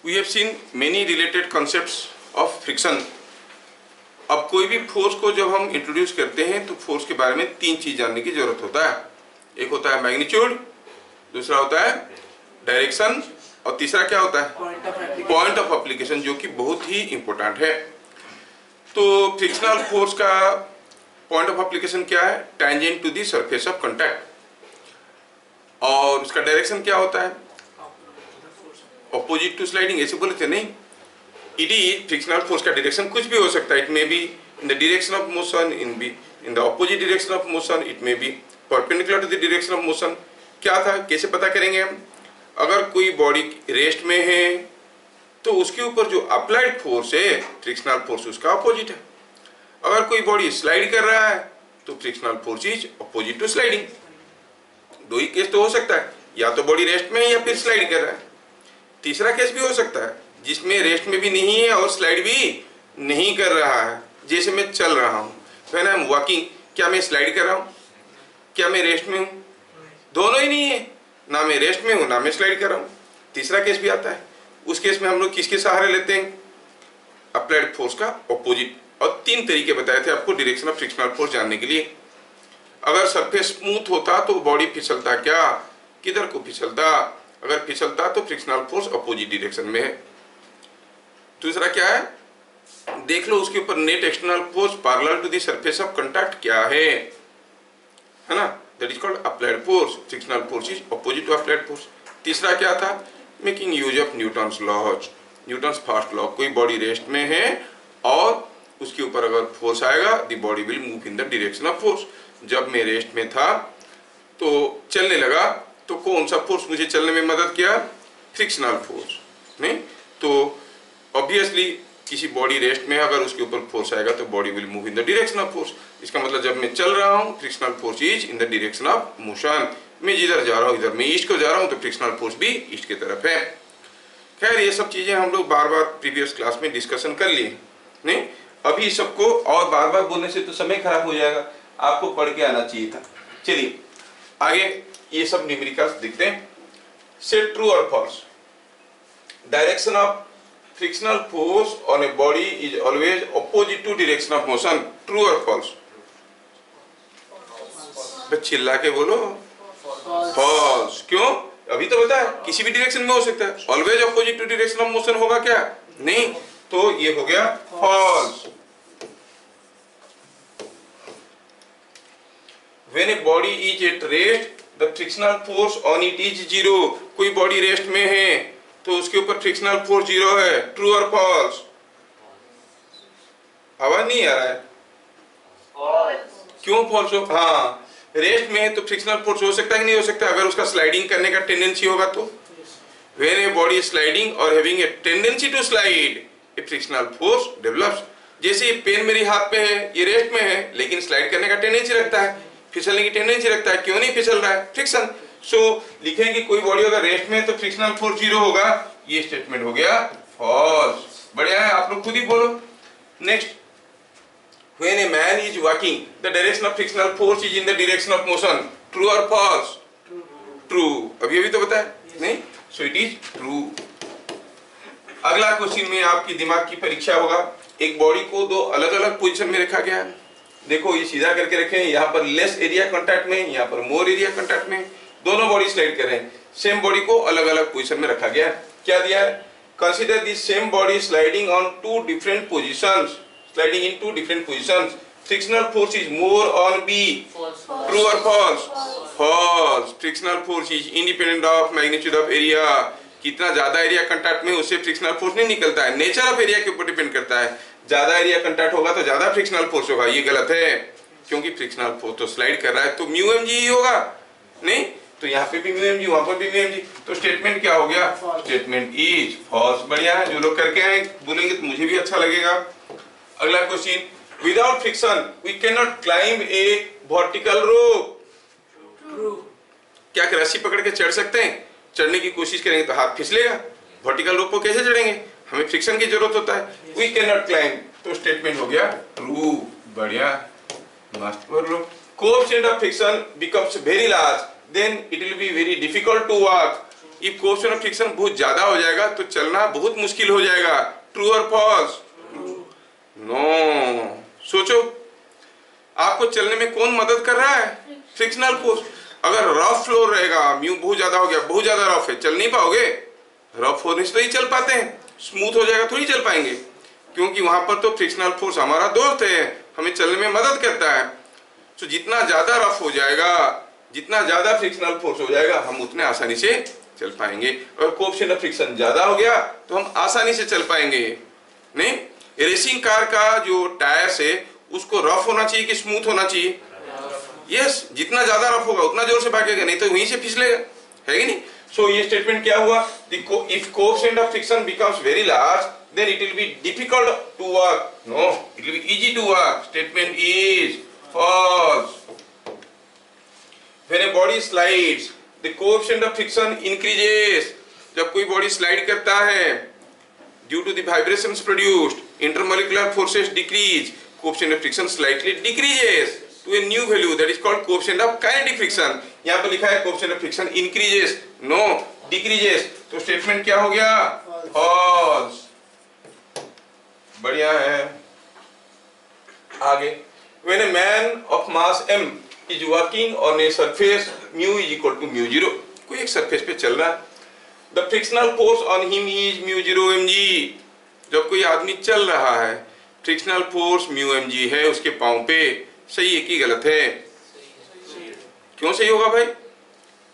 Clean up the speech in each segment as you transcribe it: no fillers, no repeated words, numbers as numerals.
We have seen many related concepts of friction. अब कोई भी फोर्स को जब हम इंट्रोड्यूस करते हैं तो फोर्स के बारे में तीन चीज जानने की जरूरत होता है। एक होता है मैग्नीट्यूड, दूसरा होता है डायरेक्शन और तीसरा क्या होता है पॉइंट ऑफ एप्लीकेशन, जो कि बहुत ही इंपॉर्टेंट है। तो फ्रिक्शनल फोर्स का पॉइंट ऑफ एप्लीकेशन क्या है? Tangent to the surface of contact. और उसका डायरेक्शन क्या होता है? Opposite to sliding. ऐसे बोले थे नहीं, इट इज फ्रिक्शनल फोर्स का डायरेक्शन कुछ भी हो सकता है। It may be in the direction of motion, in the opposite direction of motion, it may be perpendicular to the direction of motion. क्या था, कैसे पता करेंगे हम? अगर कोई बॉडी रेस्ट में है तो उसके ऊपर जो अप्लाइड फोर्स है फ्रिक्शनल फोर्स उसका ऑपोजिट है। अगर कोई बॉडी स्लाइड कर रहा है तो frictional force is opposite to sliding. दो ही केस तो हो सकता है, या तो बॉडी रेस्ट में है या फिर स्लाइड कर रहा है। तीसरा केस भी हो सकता है जिसमें रेस्ट में भी नहीं है और स्लाइड भी नहीं कर रहा है, जैसे मैं चल रहा हूँ, व्हेन आई एम वॉकिंग। क्या मैं स्लाइड कर रहा हूँ? क्या मैं रेस्ट में हूँ? दोनों ही नहीं है, ना मैं रेस्ट में हूँ ना मैं स्लाइड कर रहा हूँ। तीसरा केस भी आता है, उस केस में हम लोग किसके सहारे लेते हैं? अप्लाइड फोर्स का ऑपोजिट। और तीन तरीके बताए थे आपको डायरेक्शन ऑफ फ्रिक्शनल फोर्स जानने के लिए। अगर सरफेस स्मूथ होता तो बॉडी फिसलता क्या? किधर को फिसलता? अगर फिसलता तो फ्रिक्शनल फोर्स ऑपोजिट डायरेक्शन में है। दूसरा क्या है? देख लो उसके ऊपर net external force parallel to the surface of contact क्या है ना? That is called applied force. Frictional force is opposite to applied force. तीसरा क्या था? Making use of Newton's laws, Newton's first law. कोई बॉडी रेस्ट में है और उसके ऊपर अगर फोर्स आएगा the body will move in the direction of force. जब मैं रेस्ट में था तो चलने लगा तो कौन सा फोर्स मुझे चलने में मदद किया? Frictional force. नहीं तो ऑब्वियसली किसी बॉडी रेस्ट में अगर उसके ऊपर फोर्स आएगा तो body will move in the direction of force. इसका मतलब जब मैं चल रहा हूँ frictional force is in the direction of motion. मैं जिधर जा रहा हूँ, इधर मैं ईस्ट को जा रहा हूँ तो फ्रिक्शनल फोर्स भी ईस्ट की तरफ है। खैर ये सब चीजें हम लोग बार बार प्रीवियस क्लास में डिस्कशन कर लिए। नहीं अभी सबको और बार बार बोलने से तो समय खराब हो जाएगा, आपको पढ़ के आना चाहिए था। चलिए आगे ये सब न्यूमेरिकल्स देखते हैं। सेट ट्रू और false. Direction of frictional force on a body is always opposite to direction of motion. True और फॉल्स? चिल्ला के बोलो। फॉल्स। क्यों? अभी तो बताया किसी भी डायरेक्शन में हो सकता है। Always opposite to direction of motion होगा क्या? नहीं, तो ये हो गया false. When a body is at rest, the frictional force on it is zero. कोई बॉडी रेस्ट में है तो उसके ऊपर फ्रिक्शनल फोर्स जीरो है। ट्रू और फॉल्स? आवाज नहीं आ रहा है? क्यों फॉल्स हो? हाँ, रेस्ट में है तो फ्रिक्शनल फोर्स हो सकता है कि नहीं हो सकता? अगर उसका स्लाइडिंग करने का टेंडेंसी होगा तो। When a body is sliding or having a tendency to slide, a frictional force develops. जैसे ये पेन मेरी हाथ पे है, ये रेस्ट में है लेकिन स्लाइड करने का टेंडेंसी रखता है, फिसलने की टेंडेंसी रखता है। क्यों नहीं फिसल रहा है? फ्रिक्शन। सो लिखेंगे कोई बॉडी अगर रेस्ट में है तो फ्रिक्शनल फोर्स जीरो होगा। ये स्टेटमेंट हो गया फॉल्स। बढ़िया है, आप लोग खुद ही बोलो। Next, when a man is walking the direction of frictional force is in the direction of motion. True और फॉल्स? ट्रू। अभी तो बताया नहीं, सो इट इज ट्रू। अगला क्वेश्चन में आपकी दिमाग की परीक्षा होगा। एक बॉडी को दो अलग अलग पोजीशन में रखा गया है। देखो ये सीधा करके रखे हैं, यहाँ पर लेस एरिया कांटेक्ट में, यहाँ पर मोर एरिया कांटेक्ट में। दोनों बॉडी स्लाइड कर रहे हैं। सेम बॉडी को अलग अलग पोजीशन में रखा गया है। क्या दिया है? Consider this same body sliding on two different positions, sliding in two different positions. Frictional force is more on B. True और false? False. Frictional force is independent of magnitude of area. कितना ज्यादा area contact में उससे frictional force नहीं निकलता है, nature of area के ऊपर डिपेंड करता है। ज्यादा एरिया कांटेक्ट होगा तो ज्यादा फ्रिक्शनल फोर्स होगा। ये गलत है, क्योंकि फ्रिक्शनल फोर्स तो स्लाइड कर रहा है तो म्यू एम जी ही होगा। नहीं तो यहाँ पे भी म्यू एम जी, वहां पर भी म्यू एम जी। तो स्टेटमेंट क्या हो गया? Statement is false. बढ़िया है, जो लोग करके आए बोलेंगे तो मुझे भी अच्छा लगेगा। अगला question, without friction we can not climb a vertical rope. क्या रस्सी पकड़ के चढ़ सकते हैं? चढ़ने की कोशिश करेंगे तो हाथ फिसलेगा। वर्टिकल रोप को कैसे चढ़ेंगे? हमें फ्रिक्शन की जरूरत होता है। वी कैन नॉट क्लाइंब, तो स्टेटमेंट हो गया ट्रू। बढ़िया, मस्त कर लो। Coefficient of friction becomes very large, then it will be very difficult to walk. If coefficient of friction बहुत ज्यादा हो जाएगा तो चलना बहुत मुश्किल हो जाएगा। ट्रू और फॉल्स? नो। सोचो, आपको चलने में कौन मदद कर रहा है? Frictional force. अगर रफ फ्लोर रहेगा, म्यू बहुत ज्यादा हो गया, बहुत ज्यादा रफ है, चल नहीं पाओगे। रफ होने से तो ही चल पाते हैं, स्मूथ हो जाएगा थोड़ी चल पाएंगे, क्योंकि वहां पर तो फ्रिक्शनल फोर्स हमारा दोस्त है, हमें चलने में मदद करता है। तो जितना ज्यादा रफ हो जाएगा, जितना ज्यादा फ्रिक्शनल फोर्स हो जाएगा, हम उतने आसानी से चल पाएंगे। अगर कोएफिशिएंट ऑफ फ्रिक्शन ज्यादा हो गया तो हम आसानी से चल पाएंगे नहीं। रेसिंग कार का जो टायर्स है उसको रफ होना चाहिए कि स्मूथ होना चाहिए? यस, जितना ज्यादा रफ होगा उतना जोर से भागेगा, नहीं तो वहीं से फिसलेगा, है कि नहीं? सो ये स्टेटमेंट क्या हुआ? If coefficient of friction becomes very large then it will be difficult to work. No, it will be easy to work. Statement is false. When a body slides, the coefficient of friction increases. जब कोई body slide करता है, due to the vibrations produced, intermolecular forces decrease, coefficient of friction slightly decreases to a new value that is called coefficient of kinetic friction. यहाँ पर लिखा है coefficient of friction increases, no decreases. तो statement क्या हो गया? False. बढ़िया है। आगे, when a man of mass m is working on a surface mu is equal to mu 0, कोई एक सरफेस पे चल रहा है, the frictional force on him is mu 0 mg। जब कोई आदमी चल रहा है, फ्रिक्शनल फोर्स mu mg है उसके पांव पे, सही है कि गलत है? क्यों सही होगा भाई?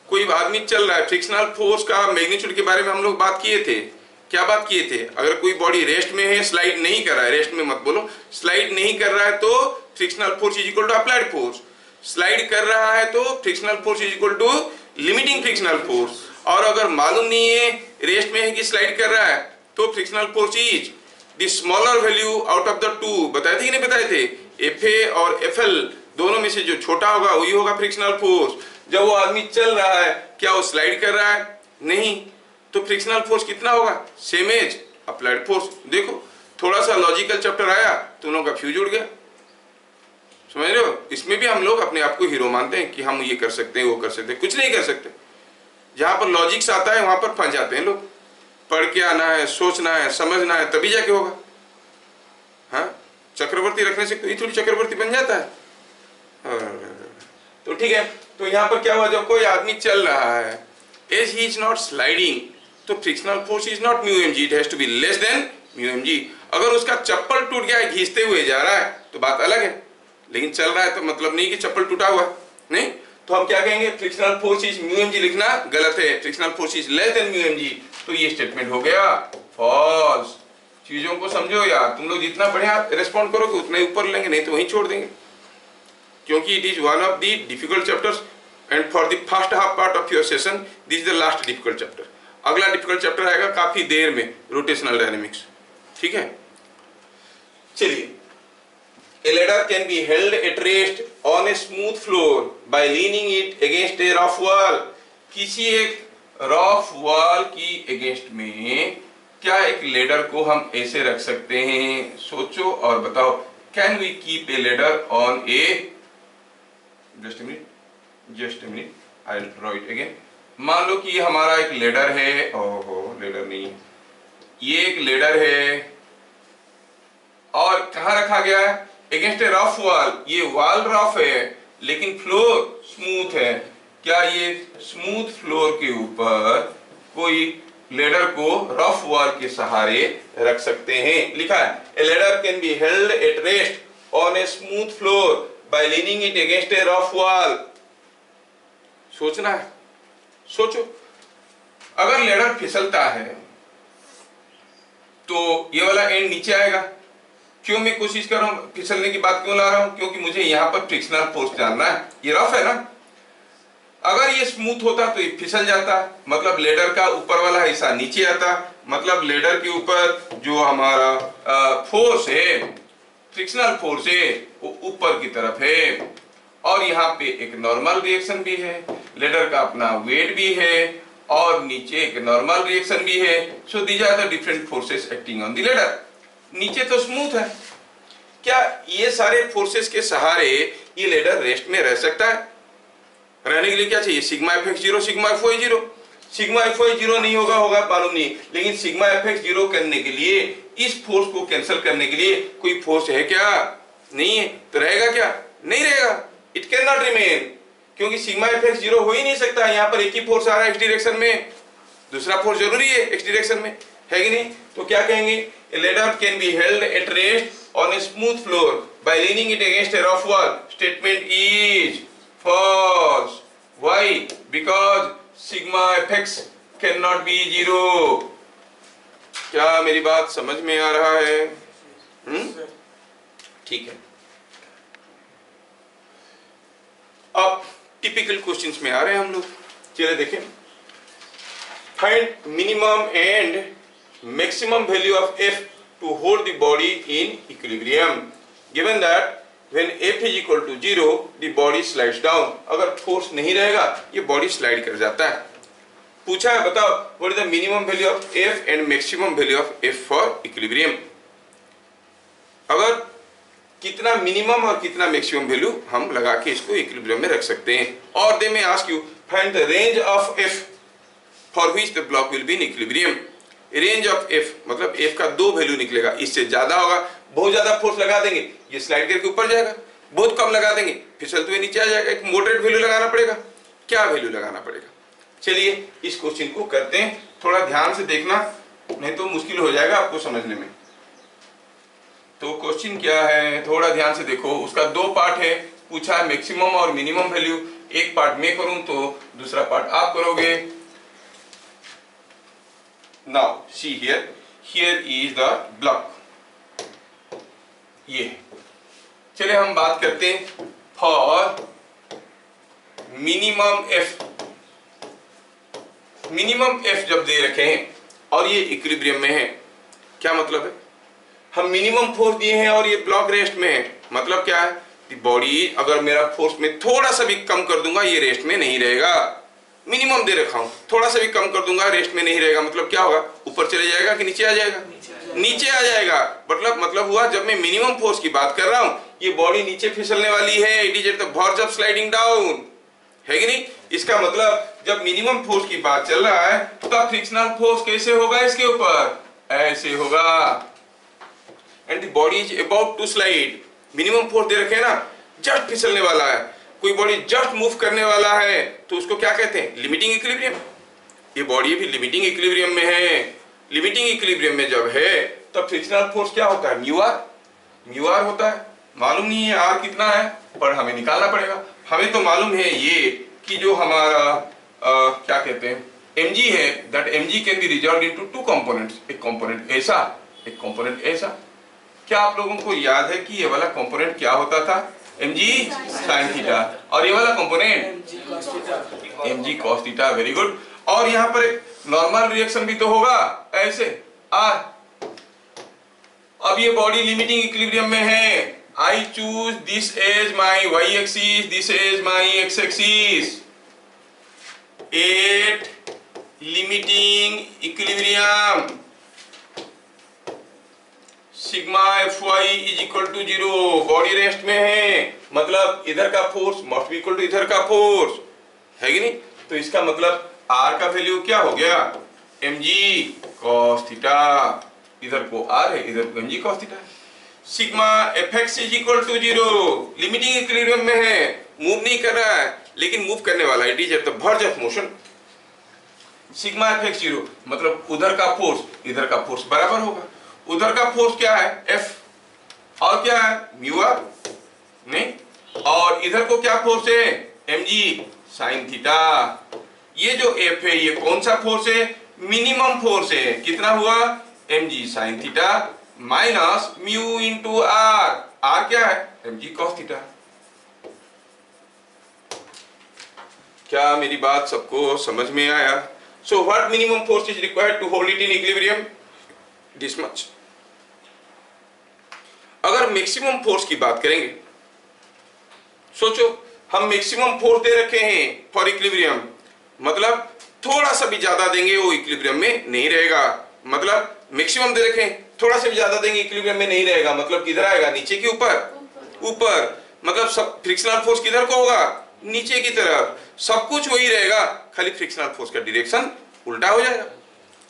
कोई आदमी चल रहा है, फ्रिक्शनल फोर्स का मैग्नीट्यूड के बारे में हम लोग बात किए थे। क्या बात किए थे? अगर कोई बॉडी रेस्ट में है, स्लाइड नहीं कर रहा है, रेस्ट में मत बोलो, स्लाइड नहीं कर रहा है तो frictional force is equal to applied force, slide कर रहा है तो frictional force is equal to limiting frictional force. और अगर मालूम नहीं है रेस्ट में है कि स्लाइड कर रहा है तो frictional force is the smaller value out of the two. बताए थे कि नहीं बताए थे? Fa और Fl दोनों में से जो छोटा होगा वही होगा फ्रिक्शनल फोर्स। जब वो आदमी चल रहा है, क्या वो स्लाइड कर रहा है? नहीं, तो फ्रिक्शनल फोर्स कितना होगा? Same as applied force. देखो, थोड़ा सा लॉजिकल चैप्टर आया तो उन लोगों का फ्यूज उड़ गया, समझ रहे हो? इसमें भी हम लोग अपने आप को हीरो मानते हैं कि हम ये कर सकते हैं, वो कर सकते हैं, कुछ नहीं कर सकते। जहां पर लॉजिक्स आता है वहां पर फंस जाते हैं लोग। पढ़ के आना है, सोचना है, समझना है, तभी जाके होगा। हाँ, चक्रवर्ती रखने से कोई थोड़ी चक्रवर्ती बन जाता है। तो ठीक है, तो यहाँ पर क्या हुआ? जब कोई आदमी चल रहा है, as he is not sliding, तो frictional force is not mu mg, it has to be less than mu mg। अगर उसका चप्पल टूट गया है, घिसते हुए जा रहा है तो बात अलग है, लेकिन चल रहा है तो मतलब नहीं कि चप्पल टूटा हुआ नहीं। तो हम क्या कहेंगे? Frictional force is mu mg लिखना गलत है, frictional force is less than mu mg। तो ये स्टेटमेंट हो गया फॉल्स। चीजों को समझो यार, तुम लोग जितना बढ़िया रेस्पॉन्ड करोगे उतना ही ऊपर लेंगे, नहीं तो वहीं छोड़ देंगे, क्योंकि it is one of the difficult chapters and for the first half part of your session this is the last difficult chapter. अगला डिफिकल्ट चैप्टर आएगा काफी देर में, रोटेशनल डायनेमिक्स। ठीक है, चलिए। A ladder can be held at rest on a smooth floor by leaning it against a rough wall। किसी एक rough wall की अगेंस्ट में क्या एक लेडर को हम ऐसे रख सकते हैं? सोचो और बताओ। Can we keep a ladder on a, just a minute, I will draw it again. मान लो कि ये हमारा एक लेडर है, ओहो लेडर नहीं, ये एक लेडर है और कहाँ रखा गया है? Against a rough wall. ये वॉल रफ है लेकिन फ्लोर स्मूथ है। क्या ये स्मूथ फ्लोर के ऊपर कोई लेडर को रफ वॉल के सहारे रख सकते हैं? लिखा है a ladder can be held at rest on a smooth floor by leaning it against a rough wall. सोचना है, सोचो। अगर लेडर फिसलता है तो ये वाला एंड नीचे आएगा। क्यों मैं कोशिश कर रहा हूं, फिसलने की बात क्यों ला रहा हूं? क्योंकि मुझे यहां पर फ्रिक्शनल फोर्स जानना है। ये रफ है ना, अगर ये स्मूथ होता तो ये फिसल जाता, मतलब लेडर का ऊपर वाला हिस्सा नीचे आता, मतलब लेडर के ऊपर जो हमारा फोर्स है, फ्रिक्शनल फोर्स है, वो ऊपर की तरफ है। और यहाँ पे एक नॉर्मल रिएक्शन भी है, लेडर का अपना वेट भी है और नीचे एक नॉर्मल रिएक्शन भी है। So these are the different forces acting on the ladder. नीचे तो स्मूथ है, क्या ये सारे फोर्सेस के सहारे ये लेडर रेस्ट में रह सकता है? रहने के लिए क्या चाहिए? Sigma F X 0 sigma F Y 0। Sigma F Y zero नहीं होगा, होगा मालूम नहीं, लेकिन सिग्मा एफ एक्स जीरो करने के लिए, इस फोर्स को कैंसिल करने के लिए कोई फोर्स है क्या? नहीं है, तो रहेगा क्या? नहीं रहेगा, इट कैन नॉट रिमेन, क्योंकि सिग्मा एफ एक्स जीरो हो ही नहीं सकता। यहाँ पर एक ही फोर्स आ रहा है एक्स डायरेक्शन में, दूसरा फोर्स जरूरी है एक्स डायरेक्शन में, है कि नहीं? तो क्या कहेंगे? A ladder can be held at rest on a smooth floor by leaning it against a rough wall. Statement is false. Why? Because sigma F x can not be zero. क्या मेरी बात समझ में आ रहा है? ठीक है। अब टिपिकल क्वेश्चंस में आ रहे हैं हम लोग। चलिए देखें, find minimum and maximum value of F to hold the body in equilibrium given that when F is equal to zero the body slides down. अगर फोर्स नहीं रहेगा ये बॉडी स्लाइड कर जाता है। पूछा है बताओ what is the minimum value of F and maximum value of F for equilibrium. अगर कितना मिनिमम और कितना मैक्सिमम वैल्यू हम लगा के इसको इक्विलिब्रियम में रख सकते हैं। और दे में ask you find the range of F for which the block will be in equilibrium. Range of F मतलब एफ का दो वैल्यू निकलेगा, इससे ज्यादा होगा, बहुत ज्यादा फोर्स लगा देंगे ये स्लाइड करके ऊपर जाएगा, बहुत कम लगा देंगे फिसलते हुए नीचे आ जाएगा। एक मॉडरेट वैल्यू लगाना पड़ेगा। क्या वैल्यू लगाना पड़ेगा? चलिए इस क्वेश्चन को करते हैं, थोड़ा ध्यान से देखना नहीं तो मुश्किल हो जाएगा आपको समझने में। तो क्वेश्चन क्या है, थोड़ा ध्यान से देखो। उसका दो पार्ट है, पूछा है मैक्सिमम और मिनिमम वैल्यू। एक पार्ट मैं करूं तो दूसरा पार्ट आप करोगे। Now see here, here is the block, ये है। चलिए हम बात करते हैं for minimum F. Minimum F जब दे रखे हैं और ये इक्विलिब्रियम में है, क्या मतलब है? हम मिनिमम फोर्स दिए हैं और ये ब्लॉक रेस्ट में है, मतलब क्या है? बॉडी अगर मेरा फोर्स में थोड़ा सा भी कम कर दूंगा ये रेस्ट में नहीं रहेगा। मिनिमम दे रखा हूं, थोड़ा सा भी कम कर दूंगा रेस्ट में नहीं रहेगा, मतलब क्या होगा? ऊपर चले जाएगा कि नीचे आ जाएगा? नीचे आ जाएगा। मतलब हुआ जब मैं मिनिमम फोर्स की बात कर रहा हूं ये बॉडी नीचे फिसलने वाली है, it is at the verge of sliding down, है कि नहीं? इसका मतलब जब मिनिमम फोर्स की बात चल रहा है तो फ्रिक्शनल फोर्स कैसे होगा इसके ऊपर? ऐसे होगा। And the body is about to slide. Minimum force दे रखे हैं ना, जस्ट फिसलने वाला है, कोई बॉडी जस्ट मूव करने वाला है, तो उसको क्या कहते हैं? Limiting equilibrium. ये बॉडी भी लिमिटिंग इक्विलिब्रियम में है। लिमिटिंग इक्विलिब्रियम में जब है तब फ्रिक्शनल फोर्स क्या होता है? Mu R. म्यू आर होता है। मालूम नहीं है आर कितना है, पर हमें निकालना पड़ेगा। हमें तो मालूम है ये कि जो हमारा क्या कहते हैं mg है, that mg can be resolved into two components, एक कंपोनेंट ऐसा, एक कंपोनेंट ऐसा। क्या आप लोगों को याद है कि ये वाला कंपोनेंट क्या होता था? mg sin थीटा, और ये वाला component mg cos theta. Very good. और यहाँ पर एक नॉर्मल रिएक्शन भी तो होगा, ऐसे आर। अब ये बॉडी लिमिटिंग इक्विलिब्रियम में है। I choose this as my y-axis, this as my x-axis. At limiting equilibrium, sigma fy is equal to 0. Body rest में है, मतलब इधर का force must be equal to इधर का फोर्स, है कि नहीं? तो इसका मतलब r का वैल्यू क्या हो गया? mg cos theta. इधर को r है, इधर को mg cos theta. Sigma F X is equal to 0। Limiting equilibrium में है, मूव नहीं कर रहा है, लेकिन मूव करने वाला है, it is at the verge of motion. Sigma F X 0 मतलब उधर का फोर्स इधर का फोर्स बराबर होगा। उधर का फोर्स क्या है? एफ, और क्या है? म्यू आर नहीं, और इधर को क्या फोर्स है? mg sin theta. ये जो एफ है ये कौन सा फोर्स है? मिनिमम फोर्स है। कितना हुआ? mg sin theta minus mu into R. R क्या है? mg cos theta. क्या मेरी बात सबको समझ में आया? So what minimum force is required to hold it in equilibrium? This much. अगर मैक्सिमम फोर्स की बात करेंगे, सोचो हम मैक्सिमम फोर्स दे रखे हैं फॉर इक्विलिब्रियम, मतलब थोड़ा सा भी ज्यादा देंगे वो इक्विलिब्रियम में नहीं रहेगा। मतलब मैक्सिमम दे रखे हैं, थोड़ा सा भी ज्यादा देंगे इक्विलिब्रियम में नहीं रहेगा, मतलब किधर आएगा? नीचे के ऊपर। ऊपर मतलब सब फ्रिक्शनल फोर्स किधर को होगा? नीचे की तरफ, सब कुछ वही रहेगा, खाली फ्रिक्शनल फोर्स का डायरेक्शन उल्टा हो जाएगा।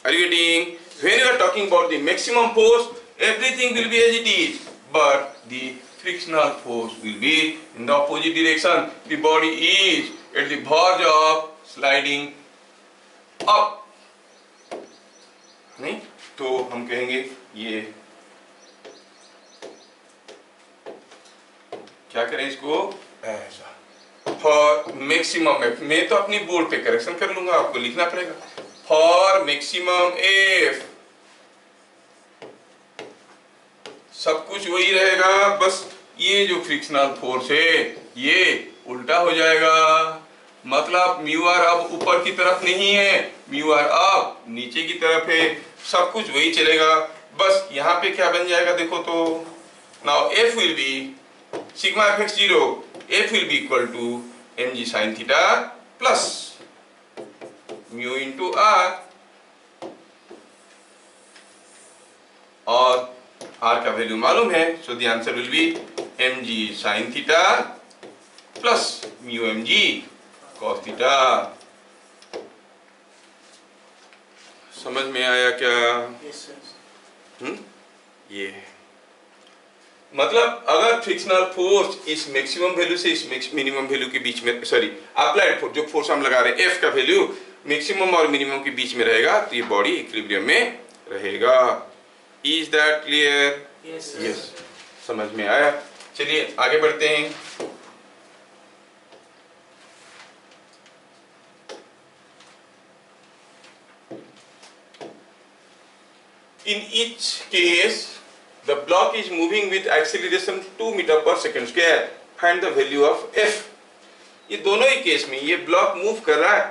Are you getting? When you are talking about the maximum force, everything will be as it is, but the frictional force will be in the opposite direction. The body is at the verge of sliding up. नहीं तो हम कहेंगे ये क्या करें इसको ऐसा। For maximum F, मैं तो अपनी बोर्ड पे करेक्शन कर लूंगा, आपको लिखना पड़ेगा। फॉर मैक्सिमम एफ सब कुछ वही रहेगा, बस ये जो फ्रिक्शनल फोर्स है ये उल्टा हो जाएगा। मतलब म्यू आर अब ऊपर की तरफ नहीं है, म्यू आर अब नीचे की तरफ है, सब कुछ वही चलेगा, बस यहाँ पे क्या बन जाएगा देखो तो। Now F will be sigma F X 0, F will be equal to mg sin theta plus mu into R, और आर का वैल्यू मालूम है, so the answer will be mg sin theta plus mu mg cos theta. समझ में आया क्या? ये मतलब अगर फ्रिक्शनल फोर्स इस मैक्सिमम वैल्यू से इस मिनिमम वैल्यू के बीच में, सॉरी अप्लाइड फोर्स, जो फोर्स हम लगा रहे हैं एफ का वैल्यू मैक्सिमम और मिनिमम के बीच में रहेगा, तो ये बॉडी इक्विलिब्रियम में रहेगा। Is that clear? यस, समझ में आया। चलिए आगे बढ़ते हैं। In each case, the block is moving with acceleration 2 meter per second square. Find the value of f. ये दोनों ही केस में ये ब्लॉक मूव कर रहा है,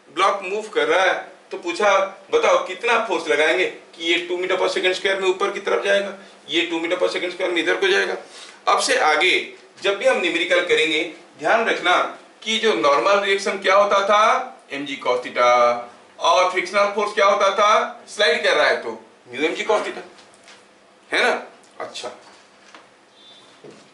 ब्लॉक मूव कर रहा है, तो पूछा बताओ कितना फोर्स लगाएंगे कि ये 2 मीटर पर सेकंड स्क्वायर में ऊपर की तरफ जाएगा, ये 2 मीटर पर सेकंड स्क्वायर में इधर को जाएगा। अब से आगे जब भी हम न्यूमेरिकल करेंगे ध्यान रखना कि जो नॉर्मल रिएक्शन क्या होता था mg cos थीटा, और फ्रिक्शनल फोर्स क्या होता था, स्लाइड कर रहा है तो म्यू mg cos थीटा, है ना। अच्छा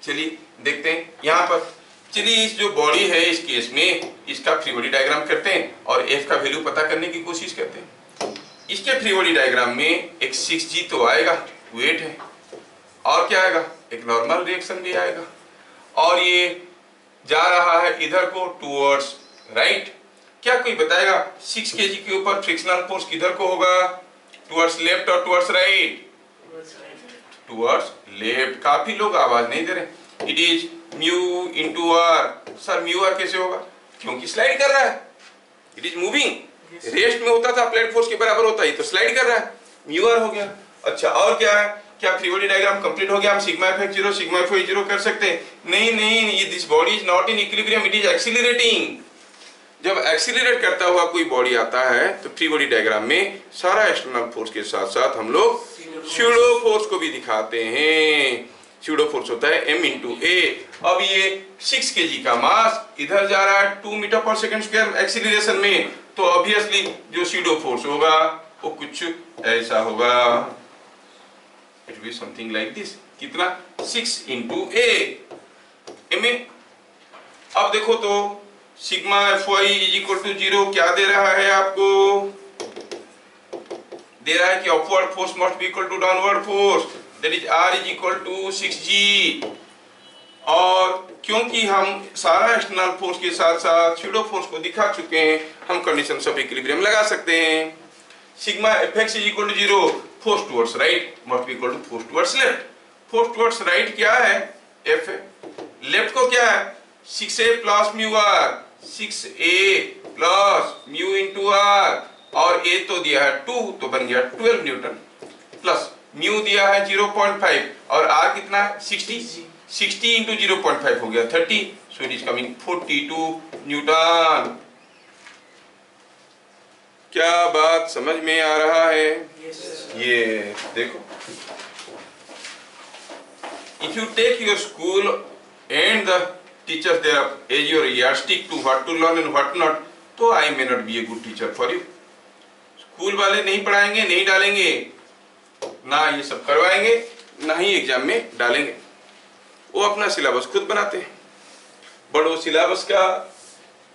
चलिए देखते हैं यहाँ पर। चलिए इस जो बॉडी है इस केस में इसका फ्री बॉडी डायग्राम करते हैं और f का वैल्यू पता करने की कोशिश करते हैं। इसके फ्री बॉडी डायग्राम में एक 6g तो आएगा, वेट है, और क्या आएगा, एक नॉर्मल रिएक्शन भी आएगा, और ये जा रहा है इधर को टूवर्ड्स राइट। क्या कोई बताएगा 6 kg के ऊपर फ्रिक्शनल फोर्स किधर को होगा, टुवर्ड्स लेफ्ट और टुवर्ड्स राइट? Towards left. काफी लोग आवाज नहीं दे रहे। It is mu into R. Sir mu R कैसे होगा, क्योंकि स्लाइड कर रहा है, इट इज मूविंग। रेस्ट में होता था अप्लाइड फोर्स के बराबर होता है, तो स्लाइड कर रहा है, म्यू आर हो गया। अच्छा और क्या है, क्या फ्री बॉडी डायग्राम कंप्लीट हो गया? हम sigma F X 0 sigma F Y 0 कर सकते हैं? नहीं नहीं, ये this body is not in equilibrium, it is accelerating. जब एक्सीलरेट करता हुआ कोई बॉडी आता है तो फ्री बॉडी डायग्राम में सारा एक्सटर्नल फोर्स के साथ साथ हम लोग स्यूडो फोर्स को भी दिखाते हैं। स्यूडो फोर्स होता है m इंटू ए। अब ये 6 kg का मास इधर जा रहा है 2 metre per second square acceleration में, तो ऑब्वियसली जो स्यूडो फोर्स होगा वो कुछ ऐसा होगा, it will be something like this. कितना, 6 इंटू ए में। अब देखो तो sigma F Y is equal to 0 क्या दे रहा है आपको, दे रहा है कि upward force must be equal to downward force, that is R is equal to 6g। और क्योंकि हम सारा एक्सटर्नल फोर्स के साथ साथ स्यूडो फोर्स को दिखा चुके हैं, हम कंडीशंस ऑफ इक्विलिब्रियम लगा सकते हैं। Sigma F X is equal to 0, force towards right must be equal to force towards left. Force towards right क्या है, एफ है, लेफ्ट को क्या है 6a plus mu R, 6a plus mu into R, और a तो दिया है 2 तो बन गया 12 न्यूटन, प्लस म्यू दिया है 0.5 और r कितना है 60 इंटू 0.5 हो गया 30, सो इट इज कमिंग 42 न्यूटन। क्या बात समझ में आ रहा है? ये देखो, if you take your school and the teachers there as your yardstick to what to learn and what not, तो I may not be a good teacher for you। School वाले नहीं पढ़ाएंगे, नहीं डालेंगे, ना ये सब करवाएंगे, ना ही एग्जाम में डालेंगे, वो अपना सिलेबस खुद बनाते हैं। बट वो सिलेबस का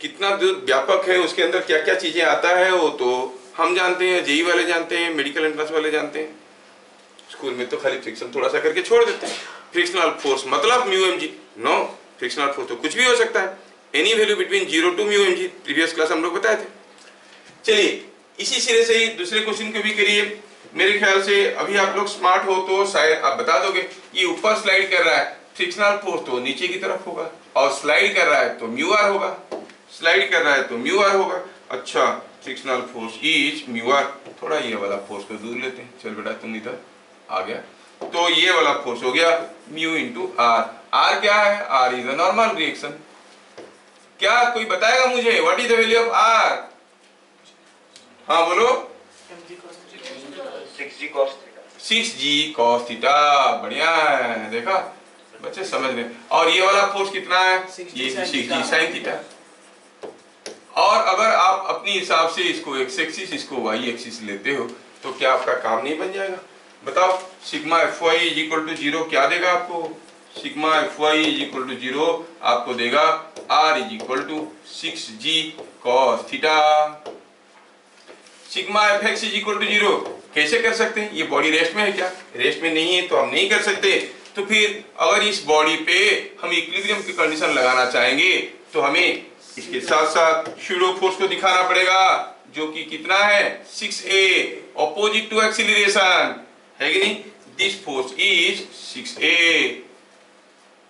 कितना व्यापक है, उसके अंदर क्या क्या चीजें आता है वो तो हम जानते हैं, जेई वाले जानते हैं, मेडिकल एंट्रेंस वाले जानते हैं। स्कूल में तो खाली फ्रिक्शन थोड़ा सा करके छोड़ देते हैं। फ्रिक्शनल फोर्स मतलब mu M G, no, frictional force तो कुछ भी हो सकता है, any value between 0 to mu M G, previous class हम लोग बताए थे। चलिए इसी सिरे से ही दूसरे क्वेश्चन को भी करिए। मेरे ख्याल से अभी आप लोग स्मार्ट हो तो शायद आप बता दोगे, ये ऊपर स्लाइड कर रहा है, फ्रिक्शनल फोर्स तो नीचे की तरफ होगा, और स्लाइड कर रहा है तो म्यू आर होगा, स्लाइड कर रहा है तो म्यू आर होगा। अच्छा, frictional force is mu R. थोड़ा ये वाला फोर्स को दूर लेते हैं, चल बेटा तुम इधर आ गया, तो ये वाला फोर्स हो गया म्यू इंटू आर। आर क्या है? R is a normal reaction. क्या कोई बताएगा मुझे what is the value of R? हाँ बोलो। 6g cos theta. बढ़िया है, देखा बच्चे समझ रहे। और ये वाला फोर्स कितना है? ये 6g sin थीटा। और अगर आप अपनी हिसाब से इसको x एक्सिस इसको y एक्सिस लेते हो तो क्या आपका काम नहीं बन जाएगा? बताओ, sigma fy is equal to 0 क्या देगा आपको? Sigma fy is equal to 0 आपको देगा r is equal to 6g cos theta. Sigma fx is equal to 0 कैसे कर सकते हैं? ये बॉडी रेस्ट में है क्या? रेस्ट में नहीं है तो हम नहीं कर सकते। तो फिर अगर इस बॉडी पे हम इक्विलिब्रियम की कंडीशन लगाना चाहेंगे तो हमें इसके साथ साथ शूडो फोर्स को दिखाना पड़ेगा, जो कि कितना है? 6a, ऑपोजिट टू एक्सीलरेशन, है कि नहीं? This force is 6a।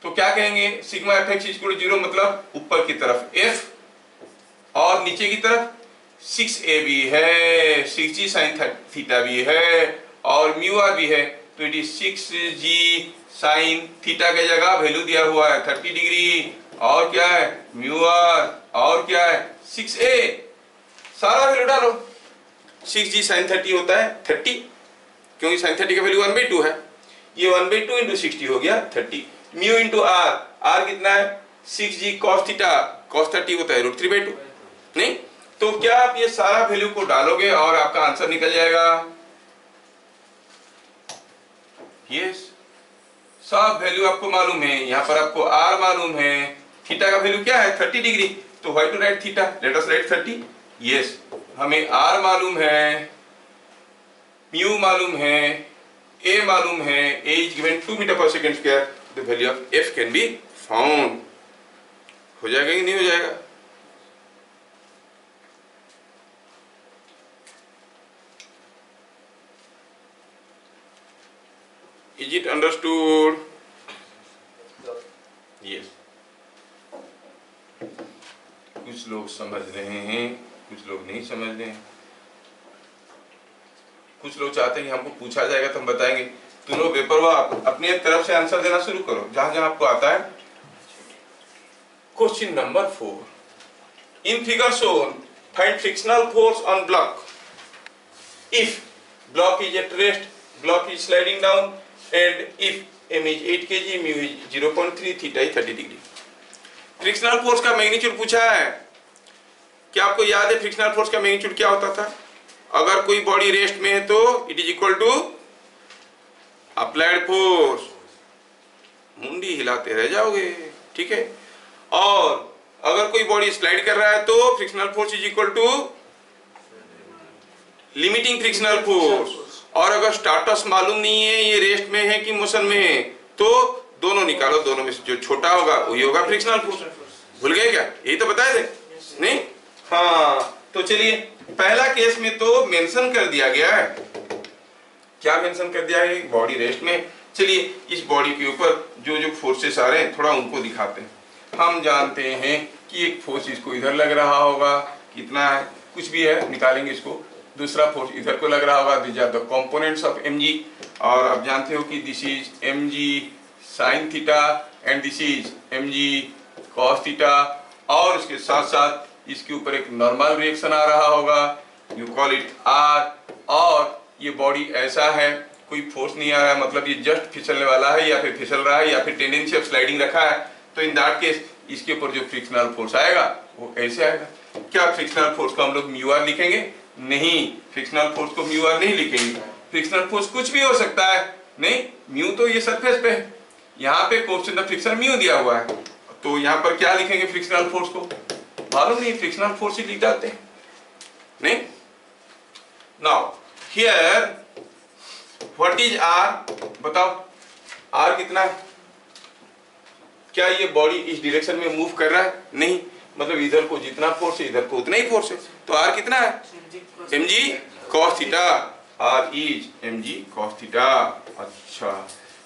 तो क्या कहेंगे? Sigma fx is equal to 0 मतलब ऊपर की तरफ f और नीचे की तरफ 6a भी है, 6g sin थीटा भी है और म्यू आर भी है, तो it is 6g sin theta के जगह वैल्यू दिया हुआ है 30 डिग्री, और क्या है? म्यू आर, और क्या है? 6a। सारा वैल्यू डालो। 6g sin 30 होता है 30, क्योंकि sin 30 का वैल्यू 1/2 है। ये 1/2 इंटू 60 हो गया 30। म्यू इंटू आर, आर कितना है? 6g cos थीटा, cos 30 होता है √3/2, नहीं? तो क्या आप ये सारा वैल्यू को डालोगे और आपका आंसर निकल जाएगा? यस, सब वैल्यू आपको मालूम है। यहाँ पर आपको आर मालूम है, थीटा का वैल्यू क्या है? 30 डिग्री, तो why to write theta? Let us write 30। Yes, हमें आर मालूम है, म्यू मालूम है, ए मालूम है, A is given 2 metre per second square, the value of F can be found. हो जाएगा कि नहीं हो जाएगा? Is it understood? Yes. कुछ लोग समझ रहे हैं, कुछ लोग नहीं समझ रहे हैं। कुछ लोग चाहते हैं कि हमको पूछा जाएगा तो हम बताएंगे। तुम लोग बेपरवाह अपनी तरफ से आंसर देना शुरू करो जहां जहां आपको आता है। Question number 4, in figure shown find frictional force on block if block is at rest, block is sliding down and if m is 8 kg, mu is 0.3, theta is 30 degree. Frictional force का magnitude पूछा है। क्या आपको याद है frictional force का magnitude क्या होता था? अगर कोई बॉडी रेस्ट में है तो it is equal to applied force, मुंडी हिलाते रह जाओगे, ठीक है? और अगर कोई बॉडी स्लाइड कर रहा है तो frictional force is equal to limiting frictional force. और अगर स्टार्टस मालूम नहीं है ये रेस्ट में है कि मोशन में है तो दोनों निकालो, दोनों में से जो छोटा होगा वही होगा फ्रिक्शनल फोर्स। भूल गए क्या? यही तो बताए थे, नहीं? हाँ, तो चलिए पहला केस में तो मेंशन कर दिया गया है। क्या मेंशन कर दिया है? बॉडी रेस्ट में। चलिए इस बॉडी के ऊपर जो जो फोर्सेस आ रहे हैं थोड़ा उनको दिखाते हैं। हम जानते हैं कि एक फोर्स इसको इधर लग रहा होगा, कितना है? कुछ भी है, निकालेंगे इसको। दूसरा फोर्स इधर को लग रहा होगा, this are the components of mg। और आप जानते हो कि this is mg sin theta and this is mg cos theta, और इसके साथ साथ इसके ऊपर एक नॉर्मल रिएक्शन आ रहा होगा, यू कॉल इट r। और ये बॉडी ऐसा है, कोई फोर्स नहीं आ रहा है, मतलब ये जस्ट फिसलने वाला है या फिर फिसल रहा है या फिर टेंडेंसी ऑफ स्लाइडिंग रखा है, तो इन दैट केस इसके ऊपर जो फ्रिक्शनल फोर्स आएगा वो ऐसे आएगा। क्या फ्रिक्शनल फोर्स को हम लोग म्यू आर लिखेंगे? नहीं, फ्रिक्शनल फोर्स को म्यू आर नहीं लिखेंगे। फ्रिक्शनल फोर्स कुछ भी हो सकता है, नहीं? म्यू तो ये सरफेस पे है, यहाँ पे कोएफिशिएंट ऑफ फ्रिक्शन म्यू दिया हुआ है, तो यहाँ पर क्या लिखेंगे फ्रिक्शनल फोर्स को? मालूम नहीं, फ्रिक्शनल फोर्स ही लिख डालते हैं नहीं। Now here what is R, बताओ आर कितना है? क्या ये बॉडी इस डायरेक्शन में मूव कर रहा है? नहीं, मतलब इधर को जितना फोर्स है इधर को उतना ही फोर्स है। तो आर कितना है? mg cos theta. R is mg cos theta. अच्छा,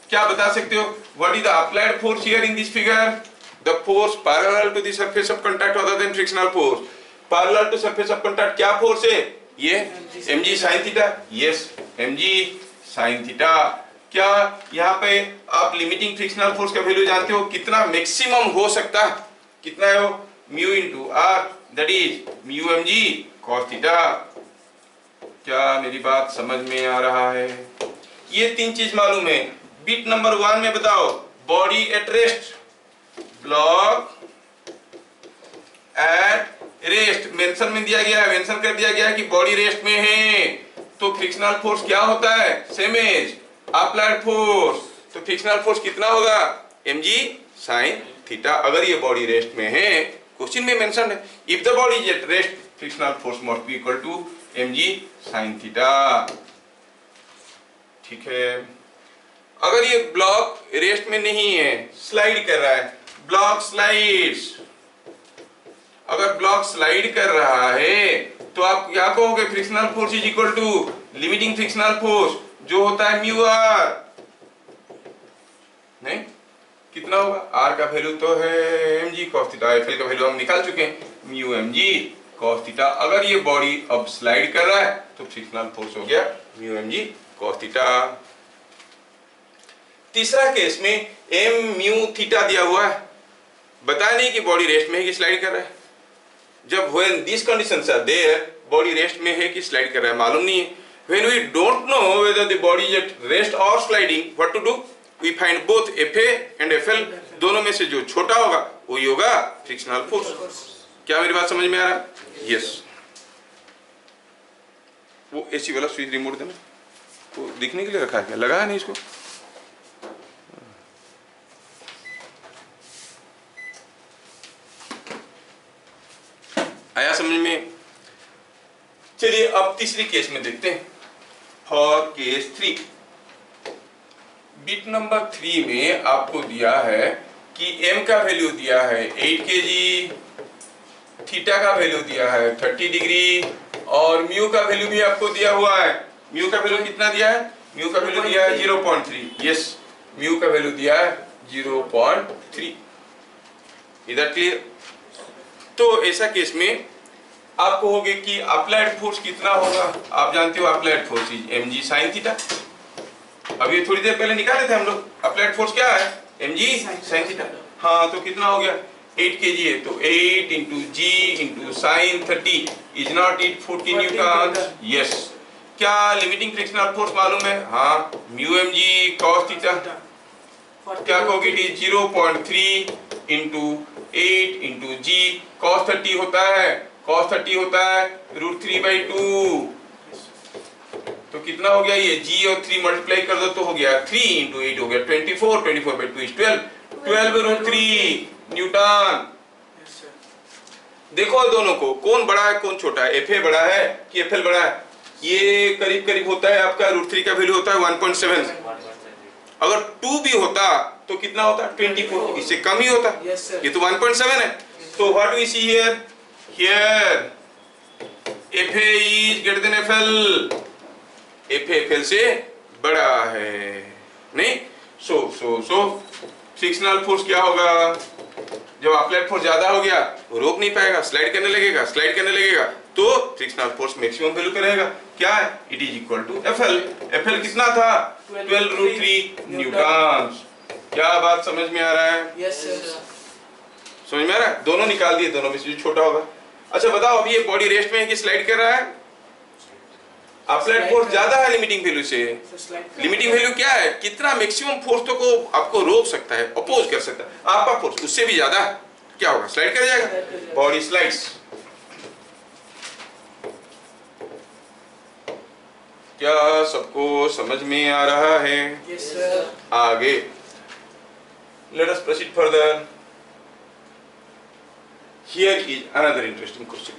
क्या बता सकते हो what is the applied force here in this figure? The force parallel to the surface of contact other than frictional force. Parallel to surface of contact क्या force है? ये mg sin theta. Yes, mg sin theta. क्या यहाँ पे आप limiting frictional force का value जानते हो? कितना मैक्सिमम हो सकता है? कितना है वो? Mu into R, that is mu mg cos theta. क्या मेरी बात समझ में आ रहा है? ये तीन चीज मालूम है। बिट नंबर 1 में बताओ, body at rest, block at rest mention में दिया गया है, मेंशन कर दिया गया है कि बॉडी रेस्ट में है। तो फ्रिक्शनल फोर्स क्या होता है? Same as applied force. तो फ्रिक्शनल फोर्स कितना होगा? mg sin theta. अगर ये बॉडी रेस्ट में है, क्वेश्चन में मेंशन है, if the body is at rest frictional force must be equal to mg sin theta. ठीक है। अगर ये ब्लॉक रेस्ट में नहीं है, स्लाइड कर रहा है, ब्लॉक स्लाइड्स, अगर ब्लॉक स्लाइड कर रहा है तो आप क्या कहोगे? Frictional force is equal to limiting frictional force जो होता है म्यू आर। नहीं, कितना होगा? आर का वैल्यू तो है mg cos थीटा, एफएल का वैल्यू हम निकाल चुके हैं, म्यू mg cos थीटा। अगर ये बॉडी अब स्लाइड कर रहा है तो फ्रिक्शनल फोर्स हो गया म्यू mg cos थीटा। तीसरा केस में m म्यू थीटा दिया हुआ है, बताया नहीं कि बॉडी रेस्ट में है कि स्लाइड कर रहा है। जब when these conditions are there, body rest में है कि स्लाइड कर रहा है मालूम नहीं है। When we don't know whether the body is at rest or sliding, what to do? We find both FA and FL, दोनों में से जो छोटा होगा वही होगा फ्रिक्शनल फोर्स। क्या मेरी बात समझ में आ रहा है? यस। वो एसी वाला स्विच रिमोट देना, वो दिखने के लिए रखा है क्या? लगा है नहीं इसको? आया समझ में? चलिए अब तीसरी केस में देखते हैं। फॉर केस 3, बिट नंबर 3 में आपको दिया है कि m का वैल्यू दिया है 8 kg, थीटा का वैल्यू दिया है 30 डिग्री और म्यू का वैल्यू भी आपको दिया हुआ है। म्यू का वैल्यू कितना दिया है? म्यू का वैल्यू दिया है 0.3। यस, म्यू का वैल्यू दिया है 0.3। इधर क्लियर? तो ऐसा केस में आप कहोगे कि अप्लाइड फोर्स कितना होगा? आप जानते हो applied force is mg sin theta. अभी थोड़ी देर पहले निकाले थे हम लोग, अप्लाइड फोर्स क्या है? mg sin theta. हाँ, तो कितना हो गया? 8 kg है, तो 8 into g into sine 30 is not it 40 Newton. Yes. क्या लिमिटिंग फ्रिक्शनल फोर्स मालूम है? हाँ, म्यू mg cos थीटा। क्या कहोगे? It is 0.3 into 8 into g, cos 30 होता है, cos 30 होता है √3/2। तो कितना हो गया? ये g और 3 मल्टीप्लाई कर दो तो हो गया 3 इंटू 8 हो गया 24, 24/2 इज 12 न्यूटन। देखो दोनों को, कौन बड़ा है कौन छोटा है? FA बड़ा है कि FL बड़ा है? ये करीब करीब होता है आपका √3 का वैल्यू होता है 1.7। अगर 2 भी होता तो कितना होता? 24, इससे कम ही होता। ये तो 1.7 है। तो what we see here? Here FA is greater than FL, FA FL से बड़ा है नहीं? सो फ्रिक्शनल फोर्स क्या होगा? जब अप्लाइड फोर्स ज्यादा हो गया वो रोक नहीं पाएगा, स्लाइड करने लगेगा, तो फ्रिक्शनल फोर्स मैक्सिमम वैल्यू पे रहेगा। क्या है? It is equal to FL। FL कितना था? 12 √3 न्यूटन। क्या बात समझ में आ रहा है? Yes sir. समझ में आ रहा है? दोनों निकाल दिए, दोनों में से जो छोटा होगा। अच्छा बताओ, अभी ये बॉडी रेस्ट में है कि स्लाइड कर रहा है? अप्लाइड फोर्स ज्यादा है लिमिटिंग वैल्यू से। लिमिटिंग वैल्यू क्या है? कितना मैक्सिमम फोर्स तो को आपको रोक सकता है, अपोज कर सकता है। आपका फोर्स उससे भी ज्यादा है, क्या होगा? स्लाइड कर जाएगा, बॉडी स्लाइड्स। क्या सबको समझ में आ रहा है? Yes sir. आगे let us proceed further. Here is another interesting question.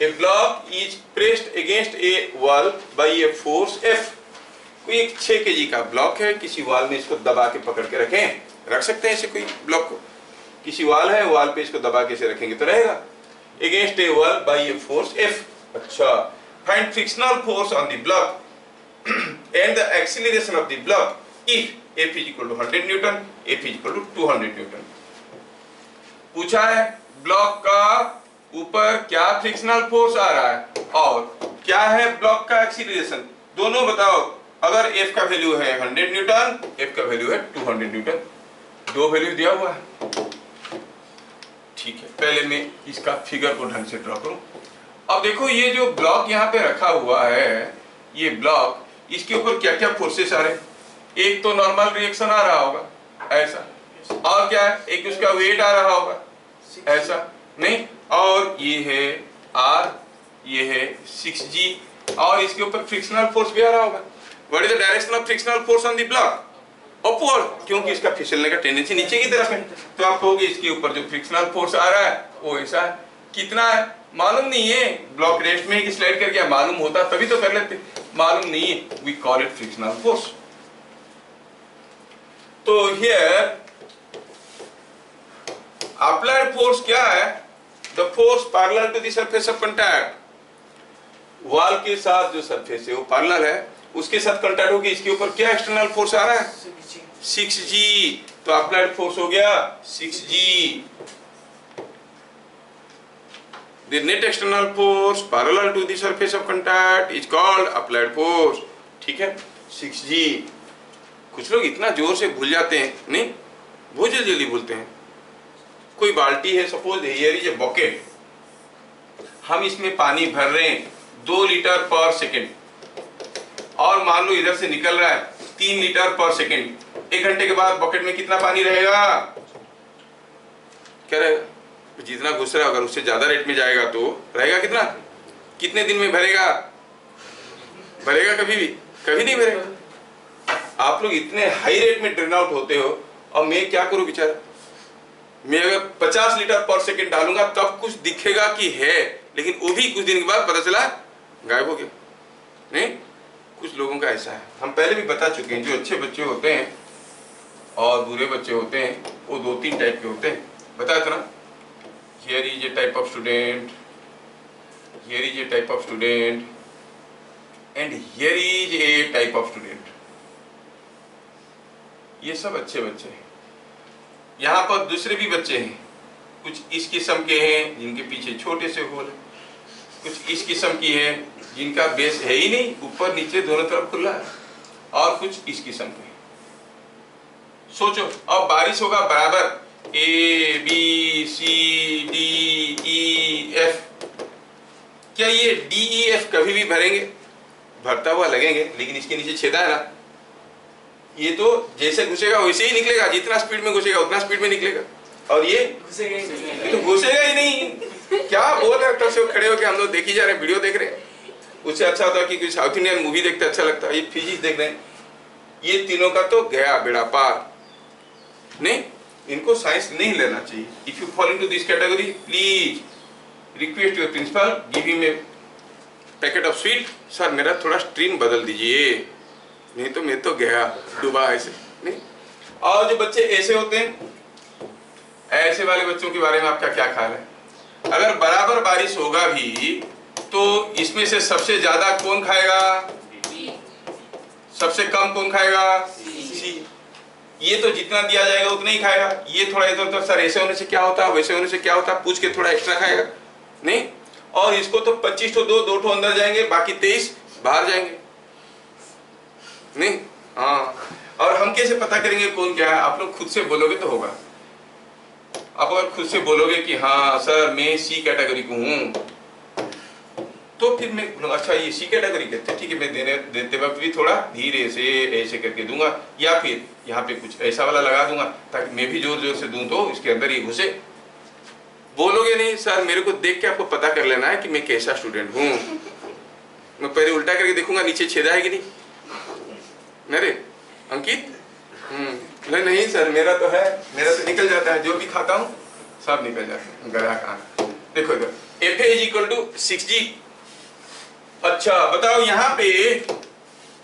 A block is pressed against a wall by a force F. कोई एक 6 kg का ब्लॉक है, किसी वॉल में इसको दबा के पकड़ के रखें, रख सकते हैं ऐसे कोई ब्लॉक को, किसी वॉल है, वॉल पे इसको दबा के ऐसे रखेंगे तो रहेगा। Against a wall by a force F. अच्छा, find frictional force on the block and the acceleration of the block if F is equal to 100 Newton, F is equal to 200 Newton. पूछा है ब्लॉक का ऊपर क्या frictional force आ रहा है और क्या है ब्लॉक का एक्सीलरेशन, दोनों बताओ। अगर F का वैल्यू है 100 न्यूटन, F का वैल्यू है 200 न्यूटन, दो वैल्यू दिया हुआ है। ठीक है, पहले मैं इसका फिगर को ढंग से ड्रॉ करूं। अब देखो ये जो ब्लॉक यहाँ पे रखा हुआ है, ये ब्लॉक, इसके ऊपर क्या क्या फोर्सेस आ रहे हैं। एक तो नॉर्मल रिएक्शन आ रहा होगा ऐसा, और क्या है, एक उसका वेट आ रहा होगा ऐसा, नहीं, और ये है R, ये है 6G, और इसके ऊपर फ्रिक्शनल फोर्स भी आ रहा होगा। What is the direction of frictional force on the block? Upward, क्योंकि इसका फिसलने का टेंडेंसी नीचे की तरफ है। तो आप कहोगे इसके ऊपर जो फ्रिक्शनल फोर्स आ रहा है वो ऐसा है, कितना है मालूम नहीं है, ब्लॉक रेस्ट में ही स्लाइड कर गया, मालूम होता तभी तो कर लेते, मालूम नहीं है, we call it frictional force. तो हियर अप्लाइड फोर्स क्या है? The force parallel to the surface of contact. Wall के साथ जो सरफेस है वो पैरेलल है, उसके साथ कांटेक्ट होगी, इसके ऊपर क्या एक्सटर्नल फोर्स आ रहा है? 6G। तो अप्लाइड फोर्स हो गया 6G। The net external force parallel to the surface of contact is called applied force। ठीक है, 6G। कुछ लोग इतना जोर से भूल जाते हैं, नहीं, बहुत जल्दी भूलते हैं। कोई बाल्टी है, suppose here is a bucket, हम इसमें पानी भर रहे हैं 2 लीटर पर सेकेंड, और मान लो इधर से निकल रहा है 3 लीटर पर सेकेंड। 1 घंटे के बाद बकेट में कितना पानी रहेगा? क्या रहेगा? जितना घुस रहा है, अगर उससे ज्यादा रेट में जाएगा तो रहेगा कितना? कितने दिन में भरेगा? भरेगा कभी भी? कभी नहीं भरेगा। आप लोग इतने हाई रेट में ड्रेन आउट होते हो, और मैं क्या करूं बेचारा, मैं अगर 50 लीटर पर सेकेंड डालूंगा तब कुछ दिखेगा कि है, लेकिन वो भी कुछ दिन के बाद पता चला गायब हो गया। नहीं, कुछ लोगों का ऐसा है, हम पहले भी बता चुके हैं, जो अच्छे बच्चे होते हैं और बुरे बच्चे होते हैं वो 2-3 टाइप के होते हैं, बताया था ना। Here is a type of student, here is a type of student, and here is a type of student। ये सब अच्छे बच्चे हैं। यहाँ पर दूसरे भी बच्चे हैं, कुछ इस किस्म के हैं जिनके पीछे छोटे से होल है, कुछ इस किस्म की है जिनका बेस है ही नहीं, ऊपर नीचे दोनों तरफ खुला है, और कुछ इस किस्म के। सोचो, अब बारिश होगा बराबर A B C D E F, क्या ये D E F कभी भी भरेंगे? भरता हुआ लगेंगे, लेकिन इसके नीचे छेदा है ना, ये तो जैसे घुसेगा वैसे ही निकलेगा, जितना स्पीड में घुसेगा उतना स्पीड में निकलेगा, और ये घुसेगा ही नहीं, तो घुसेगा ही नहीं। क्या बोल रहे हैं, से खड़े होकर हम लोग देखी जा रहे हैं, वीडियो देख रहे हैं, उससे अच्छा होता कि कोई साउथ इंडियन मूवी देखते अच्छा लगता है। ये फिजिक्स देख रहे हैं, ये तीनों का तो गया बेड़ा पार। नहीं, इनको साइंस नहीं लेना चाहिए। If you fall into this category, please request your principal, give him a packet of sweet. Sir मेरा थोड़ा स्ट्रीम बदल दीजिए, नहीं तो मैं तो गया डूबा ऐसे। नहीं, और जो बच्चे ऐसे होते हैं, ऐसे वाले बच्चों के बारे में आपका क्या ख्याल है? अगर बराबर बारिश होगा भी तो इसमें से सबसे ज्यादा कौन खाएगा? सबसे कम कौन खाएगा? सी। ये तो जितना दिया जाएगा उतना ही खाएगा, ये थोड़ा इधर उधर, सर ऐसे होने से क्या होता है, वैसे होने से क्या होता है, पूछ के थोड़ा एक्स्ट्रा खाएगा। नहीं, और इसको तो 25 तो 2 ठो अंदर जाएंगे, बाकी 23 बाहर जाएंगे। नहीं, हाँ, और हम कैसे पता करेंगे कौन क्या है? आप लोग खुद से बोलोगे तो होगा। आप अगर खुद से बोलोगे कि हाँ सर मैं सी कैटेगरी को हूँ, तो फिर मैं बोलूँगा अच्छा ये सी कैटेगरी कहते हैं, ठीक है, मैं देते वक्त भी थोड़ा धीरे से ऐसे करके दूंगा, या फिर यहाँ पे कुछ ऐसा वाला लगा दूंगा ताकि मैं भी जोर जोर से दूं तो इसके अंदर ये घुसे। बोलोगे नहीं सर मेरे को देख के आपको पता कर लेना है कि मैं कैसा स्टूडेंट हूँ, मैं पहले उल्टा करके देखूंगा नीचे छेदा है कि नहीं। अरे अंकित, नहीं सर मेरा तो है, मेरा तो निकल जाता है, जो भी खाता हूँ सब निकल जाता है, गया खाना। देखो इधर F is equal to 6G। अच्छा बताओ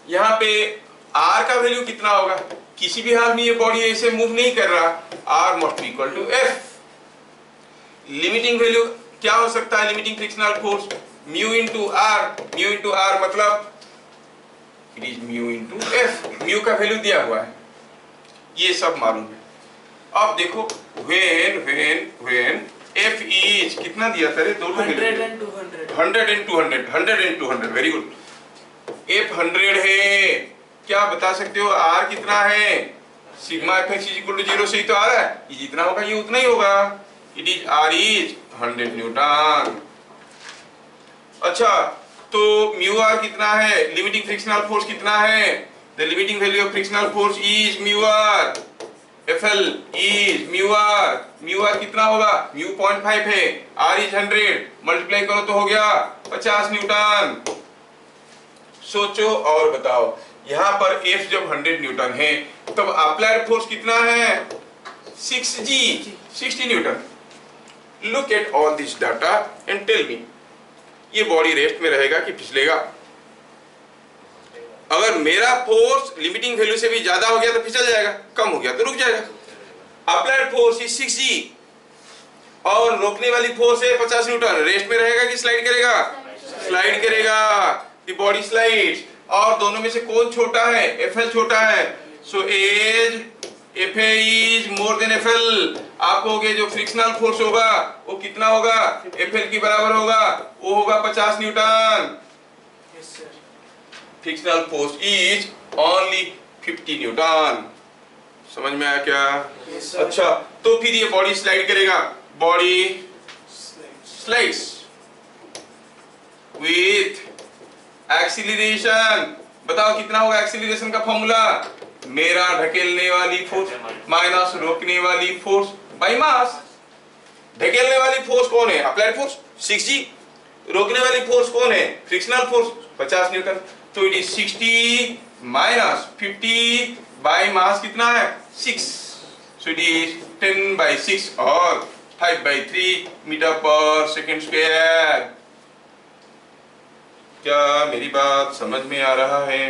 यहाँ पे आर का वैल्यू कितना होगा? किसी भी हाल में ये बॉडी ऐसे मूव नहीं कर रहा, R must be equal to F. Limiting value क्या हो सकता है? Limiting frictional force mu into R मतलब it is mu into F. Mu का वैल्यू दिया हुआ है, ये सब मालूम है। अब देखो व्हेन एफ इज कितना दिया था रे? 100 and 200 वेरी गुड। एफ 100 है, क्या बता सकते हो आर कितना है? Sigma F X is equal to 0 से ही तो आ रहा है, ये जितना होगा ये उतना ही होगा। It is R is 100 newton. अच्छा तो म्यू आर कितना है? लिमिटिंग फ्रिक्शनल फोर्स कितना है? The limiting value of frictional force is mu R. FL is mu R कितना होगा? म्यू 0.5 है, R इज 100, मल्टीप्लाई करो तो हो गया 50 न्यूटन। सोचो और बताओ, यहाँ पर F जब 100 न्यूटन है तब अप्लाइड फोर्स कितना है? 6G, 60 newton. Look at all this data and tell me, ये बॉडी रेस्ट में रहेगा कि फिसलेगा? अगर मेरा फोर्स लिमिटिंग वैल्यू से भी ज्यादा हो गया तो फिसल जाएगा, कम हो गया तो रुक जाएगा। अप्लाइड फोर्स इज 6G और रोकने वाली फोर्स है 50 न्यूटन। रेस्ट में रहेगा कि स्लाइड करेगा? स्लाइड करेगा। The body slides. और दोनों में से कौन छोटा है? FL छोटा है। So as FA is more than FL। आप कहोगे जो फ्रिक्शनल फोर्स होगा वो कितना होगा? FL के बराबर होगा, वो होगा 50 Newton. Frictional force is only 50 Newton. समझ में आया क्या? अच्छा तो फिर ये बॉडी स्लाइड करेगा, बॉडी स्लाइड्स विथ एक्सीलरेशन। बताओ कितना होगा एक्सीलरेशन का फॉर्मूला? मेरा ढकेलने वाली फोर्स माइनस रोकने वाली फोर्स बाय मास। ढकेलने वाली फोर्स कौन है? Applied force 6G। रोकने वाली फोर्स कौन है? Frictional force 50 newton. तो it is 60 minus 50 by mass कितना है? 6। सो इट इज 10/6 और 5/3 मीटर पर सेकेंड स्क्वायर। क्या मेरी बात समझ में आ रहा है?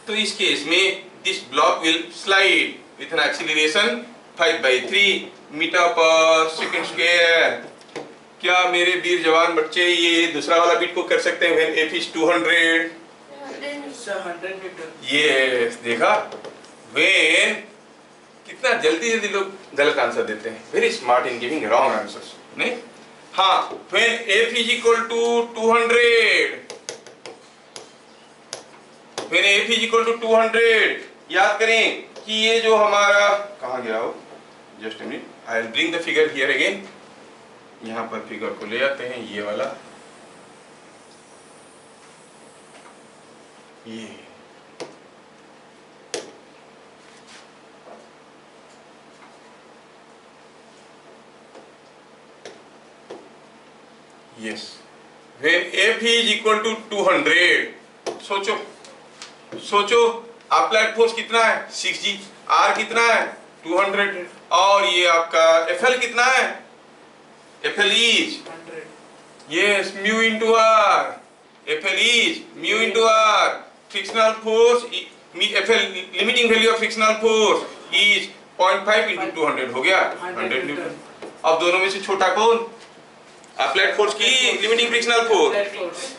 तो इस केस में this block will slide with an acceleration 5/3 metre per second square. क्या मेरे वीर जवान बच्चे ये दूसरा वाला बिट को कर सकते हैं? व्हेन F इज 200 यस, देखा? व्हेन कितना जल्दी लोग गलत आंसर देते हैं। Very smart in giving wrong answers. नहीं? हाँ, when F is equal to 200, when F is equal to 200, याद करें कि ये जो हमारा कहाँ गया हो? Just a minute, I will bring the figure here again. यहाँ पर फिगर को ले आते हैं, ये वाला, ये yes. When F is equal to 200, सोचो अप्लाइड फोर्स कितना है? 6G। R कितना है? 200। और ये आपका FL कितना है? FL is 100. Yes, mu into R. FL is mu into R. Frictional force FL limiting value of frictional force is 0.5 into 200 हो गया 100 न्यूटन। अब दोनों में से छोटा कौन? अप्लाइड फोर्स की limiting frictional force.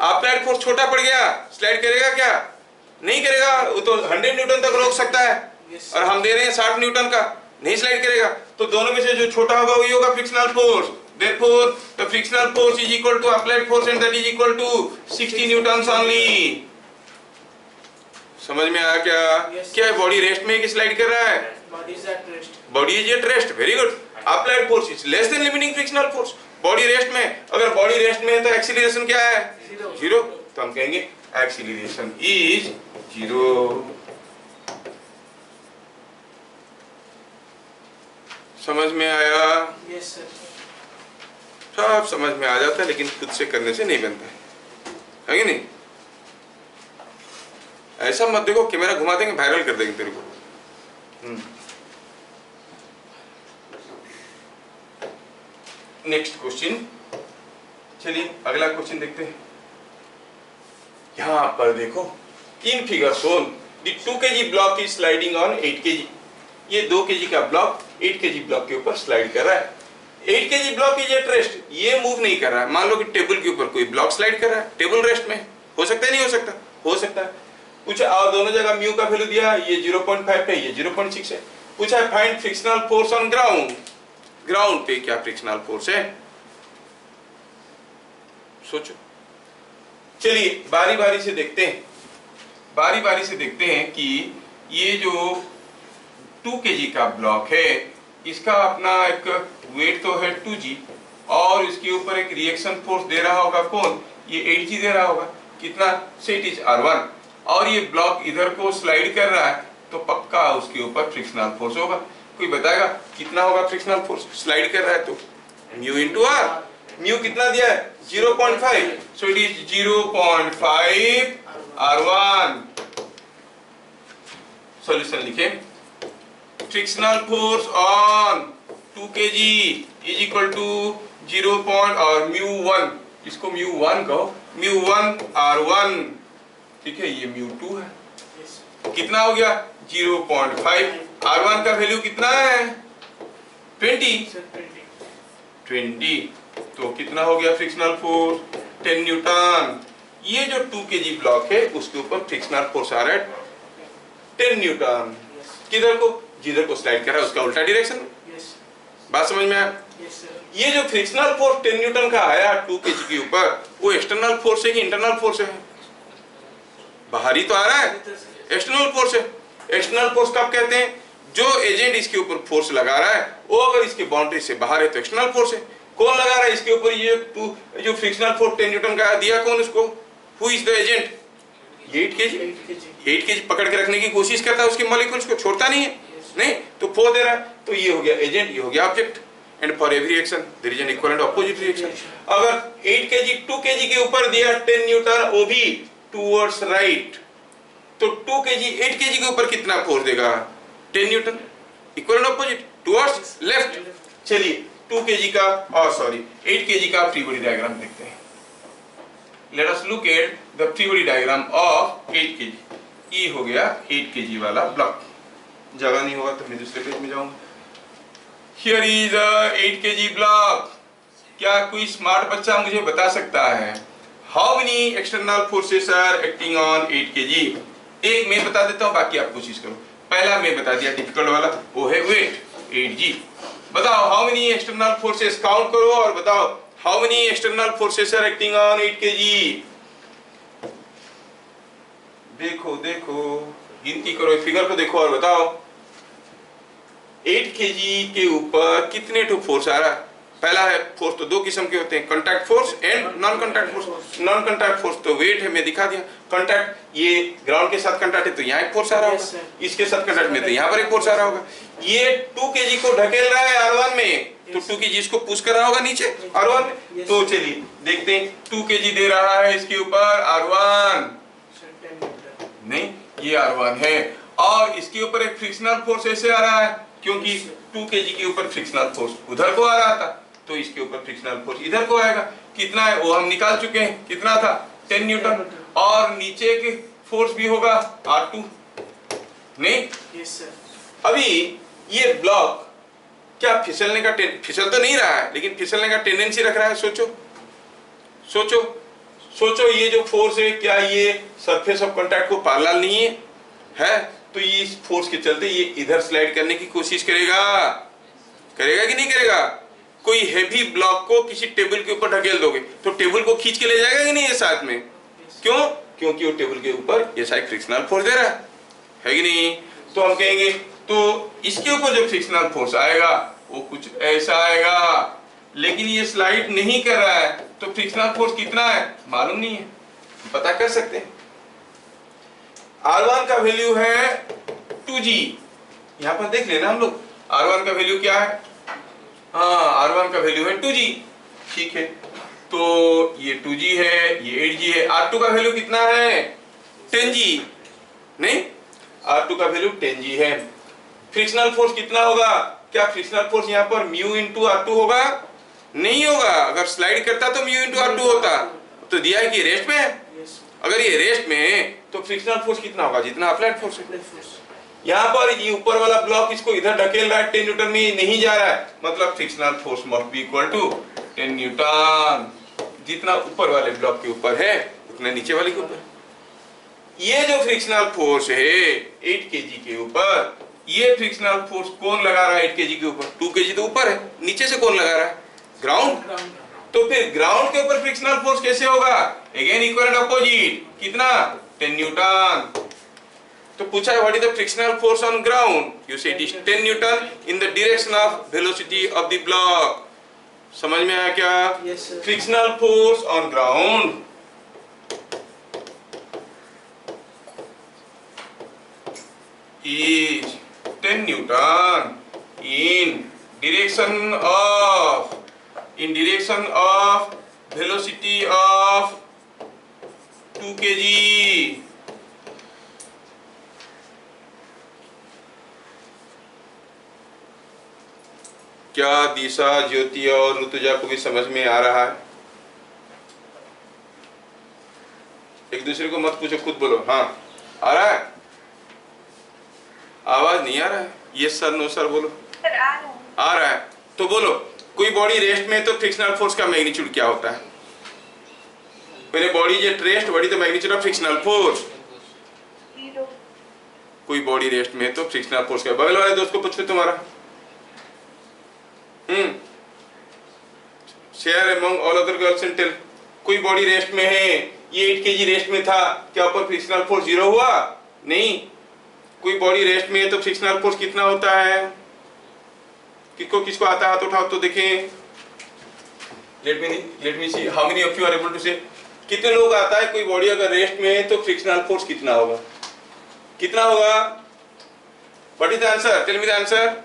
Applied force छोटा पड़ गया, स्लाइड करेगा क्या? नहीं करेगा, वो तो 100 न्यूटन तक रोक सकता है। और हम दे रहे हैं 60 न्यूटन का, नहीं स्लाइड करेगा। तो दोनों में से जो छोटा होगा वही होगा frictional force. Therefore, the frictional force is equal to applied force and that is equal to 60 newtons only. समझ में आया क्या? क्या बॉडी रेस्ट में स्लाइड कर रहा है? Body is at rest. Body is at rest, very good. Applied force is less than limiting frictional force. Body rest में, अगर बॉडी रेस्ट में है तो एक्सीलरेशन क्या है? 0। तो हम कहेंगे एक्सीलरेशन इज 0। समझ में आया? Yes sir. सब समझ में आ जाता है, लेकिन खुद से करने से नहीं बनता है कि नहीं? ऐसा मत देखो, कैमरा घुमा देंगे, वायरल कर देंगे तेरे को। नेक्स्ट क्वेश्चन, चलिए अगला क्वेश्चन देखते हैं। यहां पर देखो, in figure shown the 2 kg block is sliding on 8 kg। ये 2 kg का ब्लॉक 8 kg ब्लॉक के ऊपर स्लाइड कर रहा है। 8 kg block is at rest, ये मूव नहीं कर रहा है। मान लो कि टेबल के ऊपर कोई ब्लॉक स्लाइड कर रहा है, टेबल रेस्ट में, हो सकता है नहीं हो सकता? हो सकता है। पूछा और दोनों जगह म्यू का वैल्यू दिया, ये 0.5 है, ये 0.6 है। पूछा है find frictional force on ground, ground पे क्या फ्रिक्शनल फोर्स है, सोचो। चलिए बारी बारी से देखते हैं, बारी बारी से देखते हैं कि ये जो 2 kg का ब्लॉक है, इसका अपना एक वेट तो है 2g, और इसके ऊपर एक रिएक्शन फोर्स दे रहा होगा कौन, ये 8g दे रहा होगा। कितना? से इट इज r1, और ये ब्लॉक इधर को स्लाइड कर रहा है, तो पक्का उसके ऊपर फ्रिक्शनल फोर्स होगा। कोई बताएगा कितना होगा फ्रिक्शनल फोर्स? स्लाइड कर रहा है तो म्यू इंटू आर। म्यू कितना दिया है? 0.5, so it is 0.5 r1। Solution लिखे, frictional force on 2 kg is equal to 0. और म्यू 1, इसको म्यू 1 कहो, म्यू 1 r1, ठीक है, ये म्यू 2 है। कितना हो गया? 0.5। r1 का वैल्यू कितना है? 20। तो कितना हो गया फ्रिक्शनल फोर्स? 10 न्यूटन। ये जो 2 kg ब्लॉक है उसके ऊपर फ्रिक्शनल फोर्स आ रहा है 10 न्यूटन। किधर को? जिधर को स्लाइड कर रहा है उसका उल्टा डायरेक्शन में। बात समझ में आया? ये जो फ्रिक्शनल फोर्स 10 न्यूटन का आया 2 kg के ऊपर, वो एक्सटर्नल फोर्स है कि इंटरनल फोर्स है? बाहरी तो आ रहा है, एक्सटर्नल फोर्स है। एक्सटर्नल फोर्स कब कहते हैं? जो एजेंट इसके ऊपर फोर्स लगा रहा है वो अगर इसके बाउंड्री से बाहर है तो एक्सटर्नल फोर्स है। कौन लगा रहा है इसके ऊपर? ये जो फ्रिक्शनल फोर्स 10 न्यूटन का दिया कौन उसको? Who is the agent? 8 kg पकड़ के रखने की कोशिश करता है, उसके मॉलिक्यूल्स को छोड़ता नहीं है, नहीं तो फोर्स दे रहा है। तो ये हो गया एजेंट, ये हो गया object. And for every reaction there is an equal and opposite reaction. अगर 8 kg 2 kg के ऊपर दिया 10 न्यूटन, वो भी टुवर्ड्स राइट, तो 2 kg 8 kg के ऊपर कितना फोर्स देगा? 10 Newton. Equal and opposite towards left. चलिए 2 kg का 8 kg का फ्री बॉडी डायग्राम देखते हैं। Let us look at the free body diagram of 8 kg। ये हो गया 8 kg वाला ब्लॉक। जगह नहीं होगा तो मैं दूसरे पेज में जाऊंगा। Here is 8 kg block. क्या कोई स्मार्ट बच्चा मुझे बता सकता है how many external forces are acting on 8 kg? एक मैं बता देता हूं, बाकी आप कोशिश करो। पहला मैं बता दिया डिफिकल्ट वाला, वो है वेट 8g। बताओ how many external forces, count करो और बताओ how many external forces are acting on 8 kg। देखो देखो, गिनती करो, फिगर को देखो और बताओ 8 kg के ऊपर कितने ठो फोर्स आ रहा है? पहला है फोर्स तो दो किस्म के होते हैं, contact force and non contact force. Non contact force तो वेट है, मैं दिखा दिया। कॉन्टैक्ट, ये ग्राउंड के साथ कॉन्टैक्ट है तो यहाँ एक फोर्स आ रहा होगा, इसके साथ कॉन्टैक्ट में तो यहाँ पर एक फोर्स आ रहा होगा। ये 2 kg को ढकेल रहा है r1 में, तो 2 kg इसको पुश कर रहा होगा नीचे r1 में। तो चलिए देखते हैं, 2 kg दे रहा है इसके ऊपर r1, नहीं ये r1 है, और इसके ऊपर एक फ्रिक्शनल फोर्स ऐसे आ रहा है क्योंकि 2 kg के ऊपर फ्रिक्शनल फोर्स उधर को आ रहा था, तो इसके ऊपर फ्रिक्शनल फोर्स इधर को आएगा। कितना है वो हम निकाल चुके हैं, कितना था? 10 न्यूटन। और नीचे के फोर्स भी होगा r2, नहीं? Yes sir. अभी ये ब्लॉक क्या फिसलने का फिसल तो नहीं रहा है, लेकिन फिसलने का टेंडेंसी रख रहा है। सोचो सोचो सोचो, ये जो फोर्स है क्या ये सरफेस ऑफ कांटेक्ट को पैरेलल नहीं है? तो ये इस फोर्स के चलते ये इधर स्लाइड करने की कोशिश करेगा, करेगा कि नहीं करेगा? कोई हेवी ब्लॉक को किसी टेबल के ऊपर ढकेल दोगे तो टेबल को खींच के ले जाएगा कि नहीं ये साथ में? क्यों? क्योंकि वो टेबल के ऊपर ये साइड फ्रिक्शनल फोर्स दे रहा है कि नहीं? तो हम कहेंगे तो इसके ऊपर जो फ्रिक्शनल फोर्स आएगा वो कुछ ऐसा आएगा, लेकिन ये स्लाइड नहीं कर रहा है, तो फ्रिक्शनल फोर्स कितना है मालूम नहीं है, पता कर सकते हैं। R1 का वैल्यू है 2g, यहाँ पर देख लेना हम लोग R1 का वैल्यू क्या है। हाँ, R1 का वैल्यू है 2g, ठीक है, तो ये 2g है, ये 8g है। R2 का वैल्यू कितना है? 10g, नहीं, R2 का वैल्यू 10g है। फ्रिक्शनल फोर्स कितना होगा? क्या फ्रिक्शनल फोर्स यहाँ पर म्यू इंटू R2 होगा? नहीं होगा, अगर स्लाइड करता तो म्यू इंटू R2 होता। तो दिया है कि रेस्ट में है, Yes, sir. अगर ये रेस्ट में है तो फ्रिक्शनल फोर्स कितना होगा, जितना अप्लाइड फोर्स है। Apply force. यहाँ पर ये ऊपर वाला ब्लॉक इसको इधर ढकेल रहा है, 10 न्यूटन में नहीं जा रहा है, मतलब frictional force must be equal to 10 newton. जितना ऊपर वाले ब्लॉक के ऊपर है उतना नीचे वाले के ऊपर। ये जो फ्रिक्शनल फोर्स है 8 kg के ऊपर, ये फ्रिक्शनल फोर्स कौन लगा रहा है 8 kg के ऊपर? 2 kg तो ऊपर है, नीचे से कौन लगा रहा है? ग्राउंड। Ground. तो फिर ग्राउंड के ऊपर फ्रिक्शनल फोर्स कैसे होगा? अगेन इक्वल एंड अपोजिट, कितना? 10 न्यूटन। तो पूछा है what is the frictional force on ground, you say it is 10 newton in the direction of velocity of the block. समझ में आया क्या? Yes, sir. Frictional force on ground is 10 Newton in direction of velocity of 2 kg. क्या दिशा, ज्योति और ऋतुजा को भी समझ में आ रहा है? एक दूसरे को मत पूछो, खुद बोलो। हाँ, आ रहा है? आवाज नहीं आ रहा है? यस सर, नो सर बोलो। सर आ रहा है तो बोलो। कोई बॉडी रेस्ट में तो फ्रिक्शनल फोर्स का मैग्नीट्यूड क्या होता है? When a body is at rest, what is the magnitude of frictional force? 0. कोई बॉडी रेस्ट में है तो फ्रिक्शनल फोर्स का, बगल वाले दोस्त को पूछो तुम्हारा। Share among all other girls and tell. कोई बॉडी रेस्ट में है, ये 8 kg रेस्ट में था, क्या ऊपर फ्रिक्शनल फोर्स 0 हुआ? नहीं। कोई बॉडी रेस्ट में है तो फ्रिक्शनल फोर्स कितना होता है? किसको आता है हाथ उठाओ तो देखें। Let me see how many of you are able to say. कितने लोग आता है कोई बॉडी अगर रेस्ट में है तो फ्रिक्शनल फोर्स कितना होगा? कितना होगा? What is the answer? Tell me the answer.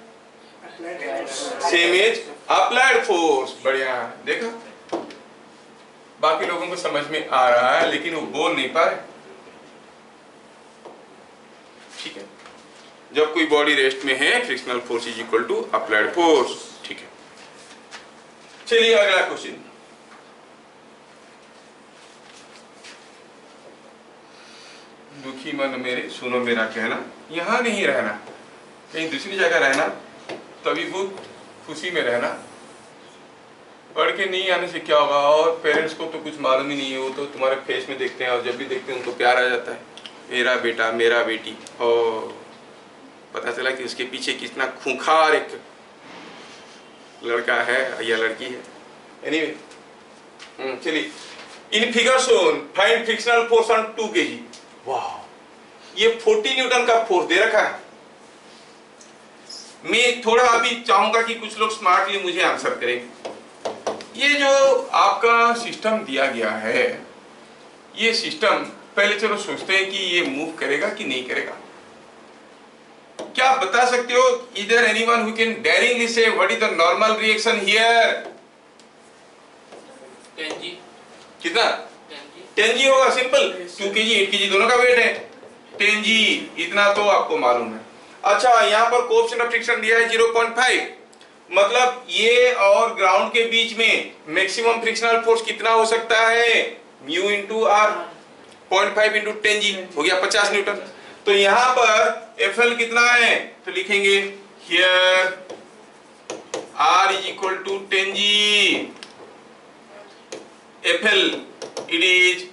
Applied force. Same is applied force. बढ़िया, देखा? बाकी लोगों को समझ में आ रहा है लेकिन वो बोल नहीं पा रहे। ठीक है, जब कोई बॉडी रेस्ट में है frictional force is equal to applied force. ठीक है, चलिए अगला क्वेश्चन। दुखी मन मेरे सुनो मेरा कहना, यहां नहीं रहना, कहीं दूसरी जगह रहना, तभी बहुत खुशी में रहना। पढ़ के नहीं आने से क्या होगा? और पेरेंट्स को तो कुछ मालूम ही नहीं है, वो तो तुम्हारे फेस में देखते हैं और जब भी देखते हैं उनको प्यार आ जाता है, मेरा बेटा मेरा बेटी। और पता चला कि उसके पीछे कितना खूंखार एक लड़का है या लड़की है। एनीवे, चलिए, in figure shown find frictional force on 2 kg। वाह, ये 40 न्यूटन का फोर्स दे रखा है। मैं थोड़ा अभी चाहूंगा कि कुछ लोग स्मार्टली मुझे आंसर करें। ये जो आपका सिस्टम दिया गया है, ये सिस्टम पहले चलो सोचते हैं कि ये मूव करेगा कि नहीं करेगा। क्या आप बता सकते हो? इधर एनीवन हु कैन डेयरिंगली से what is the normal reaction here? 10G. कितना? 10G. 10G होगा, सिंपल। 2 kg 8 kg दोनों का वेट है 10G, इतना तो आपको मालूम है। अच्छा, यहाँ पर कोएफिशिएंट ऑफ फ्रिक्शन दिया है 0.5, मतलब ये और ग्राउंड के बीच में मैक्सिमम फ्रिक्शनल फोर्स कितना हो सकता है? Mu into are, 0.5 into 10G हो गया 50 न्यूटन। तो यहाँ पर FL कितना है? तो लिखेंगे here R is equal to 10G। FL it is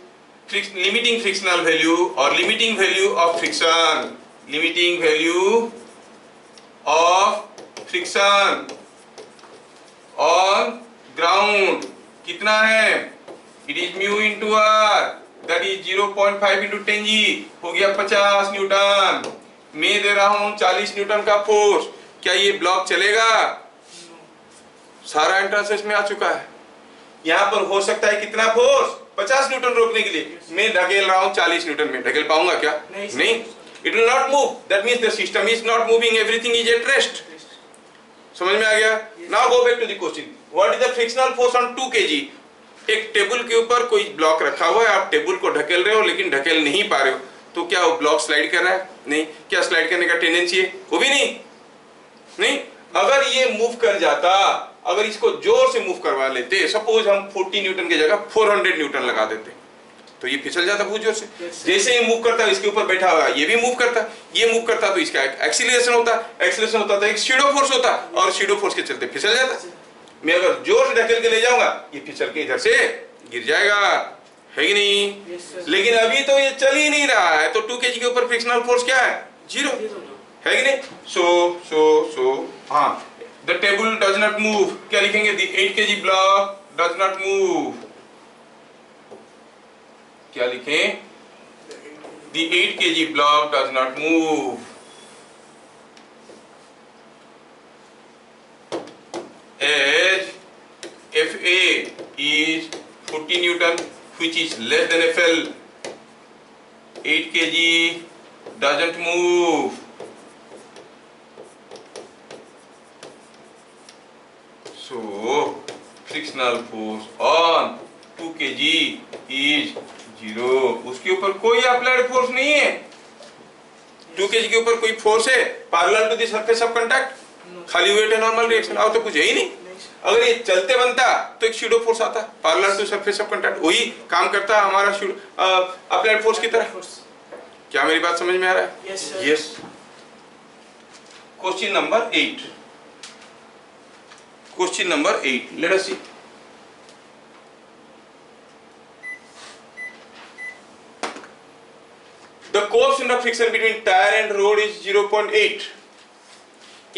limiting frictional value or limiting value of friction, limiting value of friction on ground कितना है? It is mu into R, that is 0.5 into 10G, हो गया 50 Newton. मैं दे रहा हूं 40 Newton का force, क्या ये ब्लॉक चलेगा? सारा एंट्रेंस इसमें आ चुका है। यहाँ पर हो सकता है कितना फोर्स? 50 न्यूटन रोकने के लिए मैं ढकेल रहा हूँ 40 न्यूटन में, ढकेल पाऊंगा क्या? नहीं, it will not move. That means the system is not moving, everything is at rest. समझ में आ गया? Now go back to the question, what is the frictional force on 2 kg? एक टेबल के ऊपर कोई ब्लॉक रखा हुआ है, आप टेबल को ढकेल रहे हो लेकिन ढकेल नहीं पा रहे हो, तो क्या वो ब्लॉक स्लाइड कर रहा है? नहीं। क्या स्लाइड करने का टेंडेंसी है? वो भी नहीं। अगर ये मूव कर जाता अगर इसको जोर से मूव करवा लेते, सपोज हम 40 न्यूटन की जगह 400 न्यूटन लगा देते, तो ये फिसल जाता बहुत जोर से। जैसे ही मूव करता है, इसके ऊपर बैठा हुआ ये भी मूव करता, ये मूव करता तो इसका एक्सीलरेशन होता, एक्सीलरेशन होता तो एक शैडो फोर्स होता, और शैडो फोर्स के चलते फिसल जाता। मैं अगर जोर से ढकेल के ले जाऊंगा, ये फिसल के इधर से गिर जाएगा, है कि नहीं? लेकिन अभी तो ये चल ही नहीं रहा है, तो 2 kg के ऊपर फ्रिक्शनल फोर्स क्या है? 0, है कि नहीं? सो हाँ, the table does not move, क्या लिखेंगे? The 8 kg block does not move, क्या लिखें? The 8 kg block does not move as FA is 40 Newton, which is less than FL. 8 kg doesn't move. So frictional force on 2 kg is 0. उसके ऊपर कोई applied force नहीं है। 2 kg के ऊपर कोई फोर्स है parallel to the surface of contact? खाली वेट है, नॉर्मल रिएक्शन, और तो कुछ है ही नहीं। अगर ये चलते बनता तो एक शैडो फोर्स आता parallel to surface of contact, वही काम करता हमारा अप्लाइड फोर्स की तरह। क्या मेरी बात समझ में आ रहा है? Yes. Question number 8, question number 8, let us see. The coefficient of friction between tire and road is 0.8.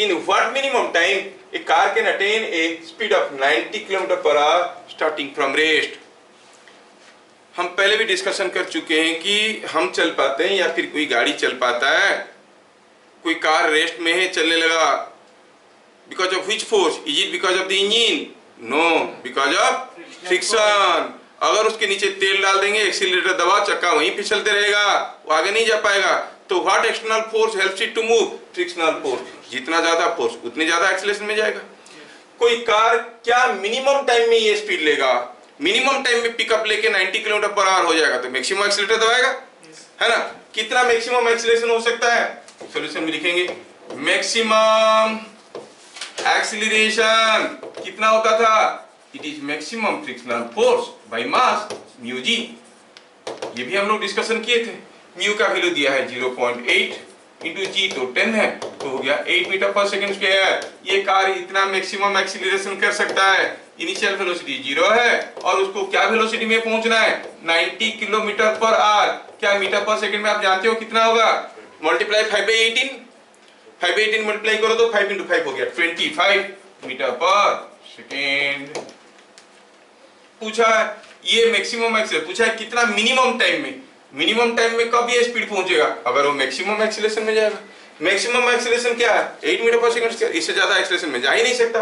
In what minimum time a car can attain a speed of 90 km per hour starting from rest? हम पहले भी discussion कर चुके हैं कि हम चल पाते हैं या फिर कोई गाड़ी चल पाता है, कोई कार रेस्ट में है, चलने लगा, because of which force? Is it because of the engine? No, because of friction. अगर उसके नीचे तेल डाल देंगे, एक्सीलरेटर दबाओ, चक्का वहीं फिसलते रहेगा, वो आगे नहीं जा पाएगा। तो what external force helps it to move? Frictional force. जितना ज्यादा फोर्स उतनी ज्यादा एक्सीलरेशन में जाएगा। कोई कार क्या मिनिमम टाइम में ये स्पीड लेगा? मिनिमम टाइम में पिकअप लेके 90 किलोमीटर पर आवर हो जाएगा, तो मैक्सिमम एक्सीलरेटर दबाएगा, है ना? कितना मैक्सिमम एक्सीलरेशन हो सकता है? सॉल्यूशन में लिखेंगे मैक्सिमम एक्सीलरेशन कितना होता था? It is maximum frictional force by mass mu g. ये भी हम लोग डिस्कशन किए थे। म्यू का वैल्यू दिया है 0.8 इंटू जी, तो 10 है, तो हो गया 8 मीटर पर सेकंड स्क्वायर। ये कार इतना मैक्सिमम एक्सीलरेशन कर सकता है। इनिशियल वेलोसिटी 0 है, और उसको क्या वेलोसिटी में पहुंचना है? 90 किलोमीटर पर आवर। क्या मीटर पर सेकंड में आप जानते हो कितना होगा? मल्टीप्लाई 5/18, 5/18 मल्टीप्लाई करो तो 5 × 5 हो गया 25 मीटर पर सेकेंड। पूछा ये मैक्सिमम एक्सीलरेशन, पूछा है कितना मिनिमम टाइम में। मिनिमम टाइम में कब ये स्पीड पहुंचेगा? अगर वो मैक्सिमम एक्सीलरेशन में जाएगा। मैक्सिमम एक्सीलरेशन क्या है? 8 मीटर पर सेकंड स्क्वायर। इससे ज्यादा एक्सीलरेशन में जा ही नहीं सकता।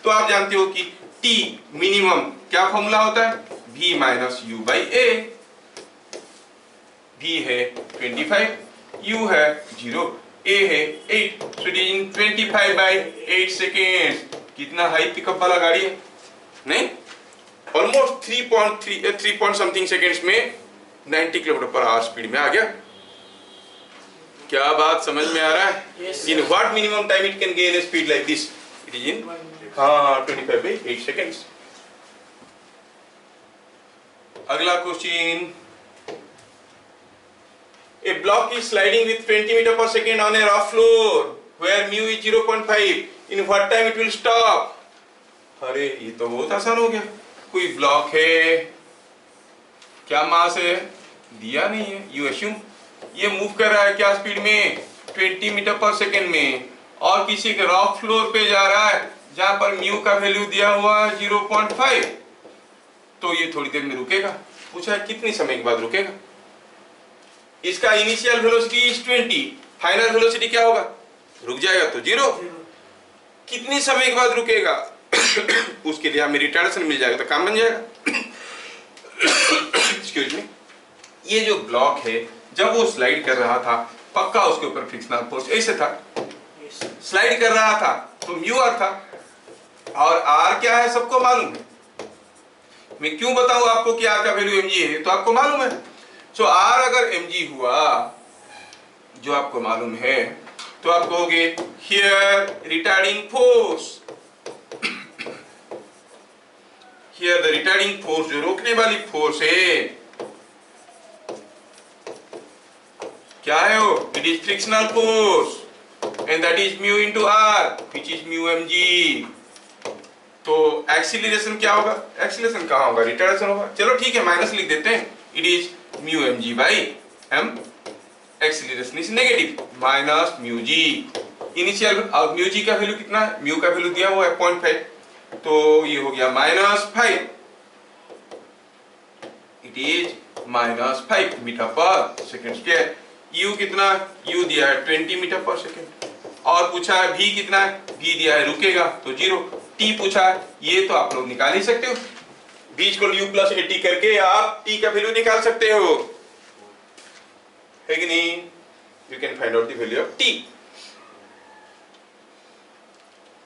तो आप जानते हो कि T मिनिमम क्या फॉर्मूला होता है? V - U/A। V है 25, U है 0, A है 8, so it is in 25/8 second. कितना हाई पिकअप वाला गाड़ी है? नहीं, ऑलमोस्ट 3 पॉइंट समथिंग सेकेंड्स में 90 किलोमीटर पर आवर स्पीड में आ गया। क्या बात समझ में आ रहा है? In what minimum time it can gain A speed like this? It is in 25/8 seconds. अगला question, a block is sliding with 20 meter per second on a rough floor where mu is 0.5. in what time it will stop? अरे ये तो बहुत आसान हो गया। कोई block है, क्या मास है? दिया नहीं है। यू अस्यूम ये मूव कर रहा है क्या स्पीड में? 20 मीटर पर सेकेंड में, और किसी के रॉक फ्लोर पे जा रहा है जहां पर म्यू का वैल्यू दिया हुआ है 0.5। तो ये थोड़ी देर में रुकेगा। पूछा है कितनी समय के बाद रुकेगा? इसका initial velocity is 20, final velocity क्या होगा? रुक जाएगा तो 0। कितनी समय के बाद रुकेगा? उसके लिए हमें रिटार्डेशन मिल जाएगा तो काम बन जाएगा। Excuse me. ये जो ब्लॉक है, जब वो स्लाइड कर रहा था, पक्का उसके ऊपर फ्रिक्शनल फोर्स ऐसे था, स्लाइड कर रहा था तो म्यू आर था, और आर क्या है सबको मालूम है। मैं क्यों बताऊं आपको कि आर का वैल्यू mg है, तो आपको मालूम है। सो आर अगर mg हुआ, जो आपको मालूम है, तो आप कहोगे here retarding force here the retarding force, जो रोकने वाली फोर्स है, क्या है वो? It is frictional force and that is mu into R which is mu mg। तो एक्सीलरेशन क्या होगा? एक्सीलरेशन कहाँ होगा? रिटार्डेशन होगा। चलो ठीक है, माइनस लिख देते हैं। It is mu mg by m। Acceleration is negative minus mu g. Initial mu g का वैल्यू कितना है? म्यू का वैल्यू दिया हुआ है 0.5, तो ये हो गया -5। It is -5 metre per second square. u कितना? u दिया है 20 मीटर पर सेकेंड। और पूछा है v कितना है? v दिया है रुकेगा तो 0। t पूछा है, ये तो आप लोग निकाल ही सकते हो। v को u प्लस 80 करके आप t का वैल्यू निकाल सकते हो, है कि नहीं? You can find out the value of t।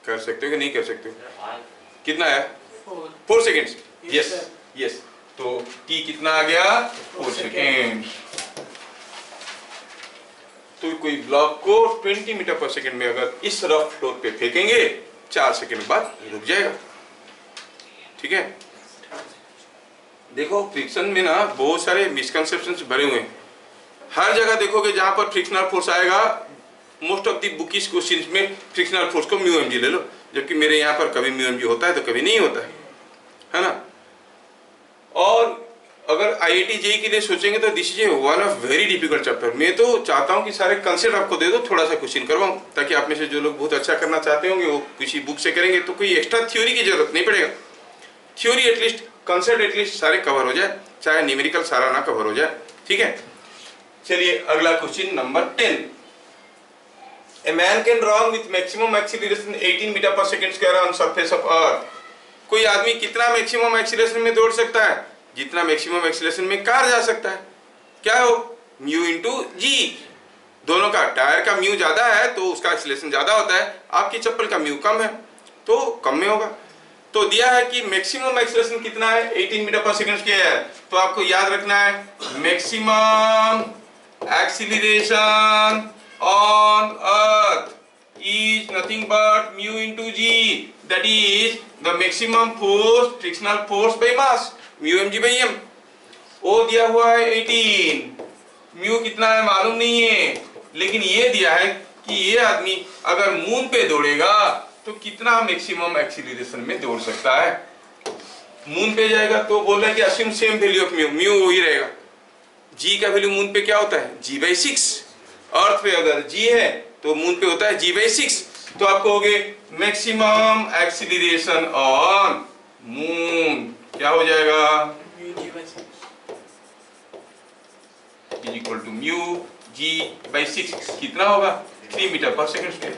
कर सकते हो कि नहीं कर सकते हो? कितना है? 4 सेकेंड्स। यस यस, तो t कितना आ गया? 4 सेकेंड। तो कोई ब्लॉक को 20 मीटर पर सेकेंड में अगर इस रफ फ्लोर पे फेंकेंगे 4 सेकेंड बाद रुक जाएगा। ठीक है, देखो फ्रिक्शन में ना बहुत सारे मिसकंसेप्शंस भरे हुए हैं। हर जगह देखोगे जहां पर फ्रिक्शनल फोर्स आएगा, most of the bookish questions में फ्रिक्शनल फोर्स को म्यू mg ले लो, जबकि मेरे यहाँ पर कभी म्यू mg होता है तो कभी नहीं होता है ना। और अगर IIT JEE के लिए सोचेंगे तो this is one of very difficult chapter. मैं तो चाहता हूँ कि सारे कंसेप्ट आपको दे दो, थोड़ा सा क्वेश्चन करवाऊँ, ताकि आप में से जो लोग बहुत अच्छा करना चाहते होंगे वो किसी बुक से करेंगे तो कोई एक्स्ट्रा थ्योरी की जरूरत नहीं पड़ेगा। थ्योरी एटलीस्ट, कंसेप्ट एटलीस्ट सारे कवर हो जाए, चाहे न्यूमेरिकल सारा ना कवर हो जाए। ठीक है, चलिए अगला question number 10। A man can run with maximum acceleration 18 metre per second square on surface of earth. कोई आदमी कितना मैक्सिमम एक्सीलरेशन में दौड़ सकता है? जितना मैक्सिमम एक्सीलरेशन में कार जा सकता है। क्या हो? म्यू इंटू जी। दोनों का, टायर का म्यू ज्यादा है तो उसका एक्सीलरेशन ज्यादा होता है, आपकी चप्पल का म्यू कम है तो कम में होगा। तो दिया है कि मैक्सिमम एक्सीलरेशन कितना है? 18 मीटर पर सेकेंड स्क्वायर। तो आपको याद रखना है maximum acceleration on earth is nothing but mu into g, that is the maximum force, frictional force by mass, mu mg by m। ओ दिया हुआ है 18, म्यू कितना है मालूम नहीं है, लेकिन ये दिया है कि ये आदमी अगर मून पे दौड़ेगा तो कितना मैक्सिमम एक्सीलरेशन में दौड़ सकता है। मून पे जाएगा तो बोल रहा है कि assume same value of mu, mu वही रहेगा। जी का वैल्यू मून पे क्या होता है? g/6। अर्थ पे अगर g है तो मून पे होता है g/6। तो आपको हो गए मैक्सिमम एक्सीलरेशन ऑन मून क्या हो जाएगा? Is equal to mu g/6। कितना होगा? 3 मीटर पर सेकेंड स्क्वायर।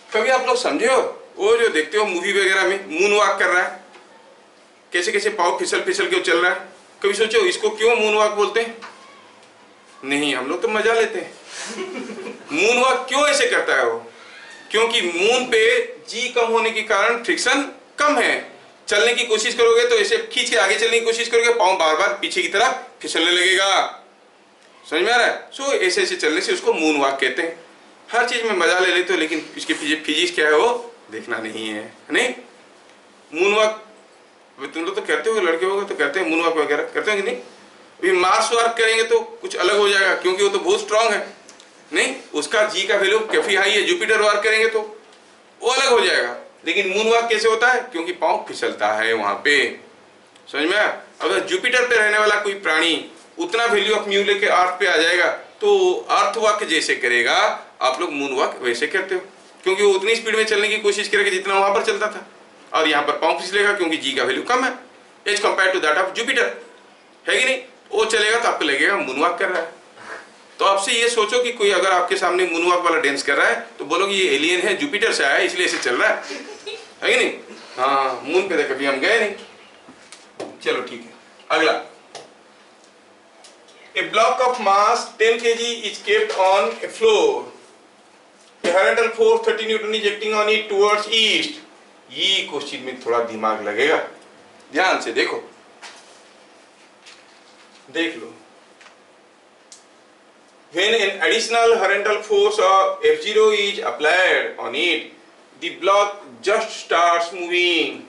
कभी आप लोग समझे हो? वो जो देखते हो मूवी वगैरह में मून वॉक कर रहा है, कैसे कैसे पाँव फिसल फिसल के चल रहा है, कभी सोचो इसको क्यों मून वॉक बोलते हैं? नहीं, हम लोग तो मजा लेते हैं। मून वॉक क्यों ऐसे करता है वो? क्योंकि मून पे जी कम होने के कारण फ्रिक्शन कम है। चलने की कोशिश करोगे तो ऐसे खींच के आगे चलने की कोशिश करोगे, पाँव बार बार पीछे की तरफ फिसलने लगेगा। समझ में आ रहा है? सो ऐसे ऐसे चलने से उसको मून वॉक कहते हैं। हर चीज में मजा ले लेते हो, लेकिन इसके पीछे फिजिक्स क्या है वो देखना नहीं है। नहीं, मून वॉक तुम लोग तो करते हो, लड़के होगा तो करते हैं मून वॉक वगैरह, करते हैं कि नहीं? अभी मार्स वर्क करेंगे तो कुछ अलग हो जाएगा, क्योंकि वो तो बहुत स्ट्रांग है। नहीं, उसका जी का वैल्यू काफी हाई है। जुपिटर वर्क करेंगे तो वो अलग हो जाएगा। लेकिन मून वॉक कैसे होता है? क्योंकि पाँव फिसलता है वहां पे। समझ में? अगर जुपिटर पे रहने वाला कोई प्राणी उतना वैल्यू ऑफ म्यू लेके अर्थ पे आ जाएगा तो अर्थ वॉक जैसे करेगा, आप लोग मून वॉक वैसे करते हो, क्योंकि वो उतनी स्पीड में चलने की कोशिश करेगा जितना वहां पर चलता था, और यहाँ पर पाँव फिसलेगा क्योंकि जी का वैल्यू कम है as compare to that of Jupiter, है कि नहीं? वो चलेगा तो आपको लगेगा मून वॉक कर रहा है। तो आपसे ये सोचो कि कोई अगर आपके सामने मून वॉक वाला डांस कर रहा है तो बोलोगे ये एलियन है, जुपिटर से आया है इसलिए ऐसे चल रहा है कि नहीं? हाँ, मून पे तो कभी हम गए नहीं। चलो ठीक है, अगला। A block of mass 10 kg is kept on a floor. A horizontal force 30 Newton is acting on it towards east. ये क्वेश्चन में थोड़ा दिमाग लगेगा, ध्यान से देखो, देख लो। When an additional horizontal force of F0 is applied on it, the block just starts moving.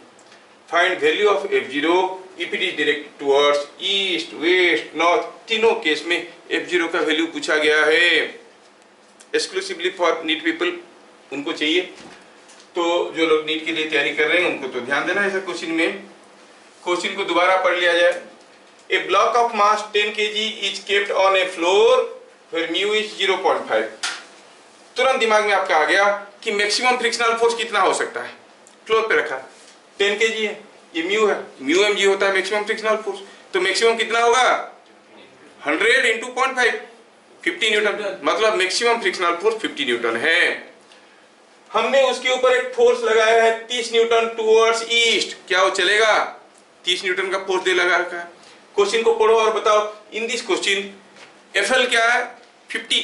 Find value of F0 if it is directed towards east west north. तीनों केस में F0 का वैल्यू पूछा गया है, exclusively for NEET people, उनको चाहिए। तो जो लोग नीट के लिए तैयारी कर रहे हैं उनको तो ध्यान देना है ऐसा क्वेश्चन में। क्वेश्चन को दोबारा पढ़ लिया जाए। A block of mass 10 kg is kept on a floor where mu is 0.5। तुरंत दिमाग में आपका आ गया कि मैक्सिमम फ्रिक्शनल फोर्स कितना हो सकता है। फ्लोर पे रखा 10 kg है, ये म्यू है, म्यू mg होता है मैक्सिमम फ्रिक्शनल फोर्स। तो मैक्सिमम कितना होगा 100 इंटू 0.5, 50 न्यूटन, मतलब मैक्सिमम फ्रिक्शनल फोर्स 50 न्यूटन है। हमने उसके ऊपर एक फोर्स लगाया है 30 न्यूटन टुवर्ड्स ईस्ट, क्या वो चलेगा? 30 न्यूटन का फोर्स दे लगा रखा है। क्वेश्चन को पढ़ो और बताओ। इन दिस क्वेश्चन FL क्या है 50,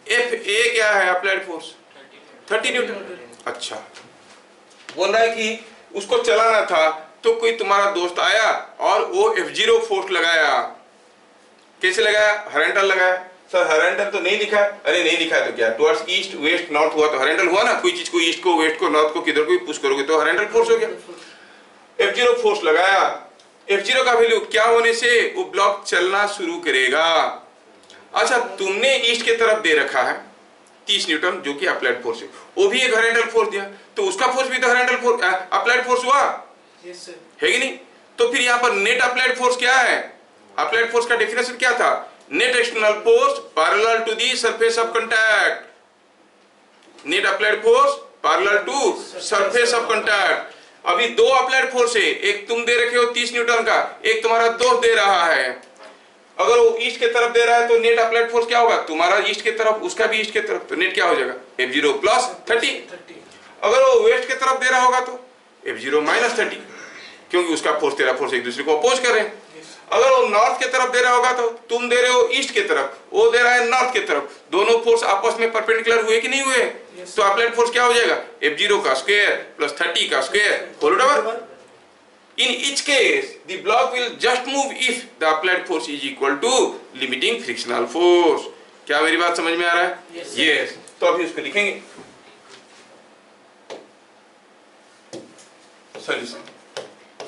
FA क्या है अप्लाइड फोर्स 30 न्यूटन। अच्छा, बोल रहा है कि उसको चलाना था तो कोई तुम्हारा दोस्त आया और वो F0 फोर्स लगाया। कैसे लगाया? हॉरिजॉन्टल लगाया। सर हॉरिजॉन्टल तो नहीं लिखा है। अरे नहीं लिखा है तो क्या, टुवर्ड्स ईस्ट वेस्ट नॉर्थ हुआ तो हॉरिजॉन्टल हुआ ना। कोई चीज को ईस्ट को वेस्ट को नॉर्थ को किधर को भी पुश करोगे तो हॉरिजॉन्टल फोर्स हो गया। F0 फोर्स लगाया, F0 का वैल्यू क्या होने से वो ब्लॉक चलना शुरू करेगा। अच्छा, तुमने ईस्ट के तरफ दे रखा है 30 न्यूटन जो कि अप्लाइड फोर्स है, वो भी एक हॉरिजॉन्टल फोर्स दिया, तो उसका फोर्स भी तो हॉरिजॉन्टल फोर्स अप्लाइड फोर्स हुआ है कि नहीं? तो फिर यहाँ पर नेट अप्लाइड फोर्स क्या है? अप्लाइड फोर्स का डेफिनेशन क्या था? Net external force parallel to the surface of contact. Net applied force parallel to surface of contact. अभी दो अप्लाइड फोर्स है, एक तुम दे रखे हो 30 न्यूटन का, एक तुम्हारा दोस्त दे रहा है। अगर वो ईस्ट के तरफ दे रहा है तो नेट अप्लाइड फोर्स क्या होगा? तुम्हारा ईस्ट के तरफ, उसका भी ईस्ट के तरफ, तो नेट क्या हो जाएगा? F0 plus 30। अगर वो वेस्ट के तरफ दे रहा होगा तो F0 माइनस 30, क्योंकि उसका फोर्स तेरा फोर्स एक दूसरे को अपोज कर रहे हैं। अगर वो नॉर्थ के तरफ दे रहा होगा तो तुम दे रहे हो ईस्ट के तरफ, वो दे रहा है नॉर्थ के तरफ, दोनों फोर्स आपस में परपेंडिकुलर हुए कि नहीं हुए? तो अप्लाइड फोर्स क्या हो जाएगा? F0 का स्क्वायर प्लस 30 का square whole over. In each case, the block will just move if the applied force is equal to limiting frictional force. क्या मेरी बात समझ में आ रहा है? Yes. तो अभी उसको लिखेंगे। Solution.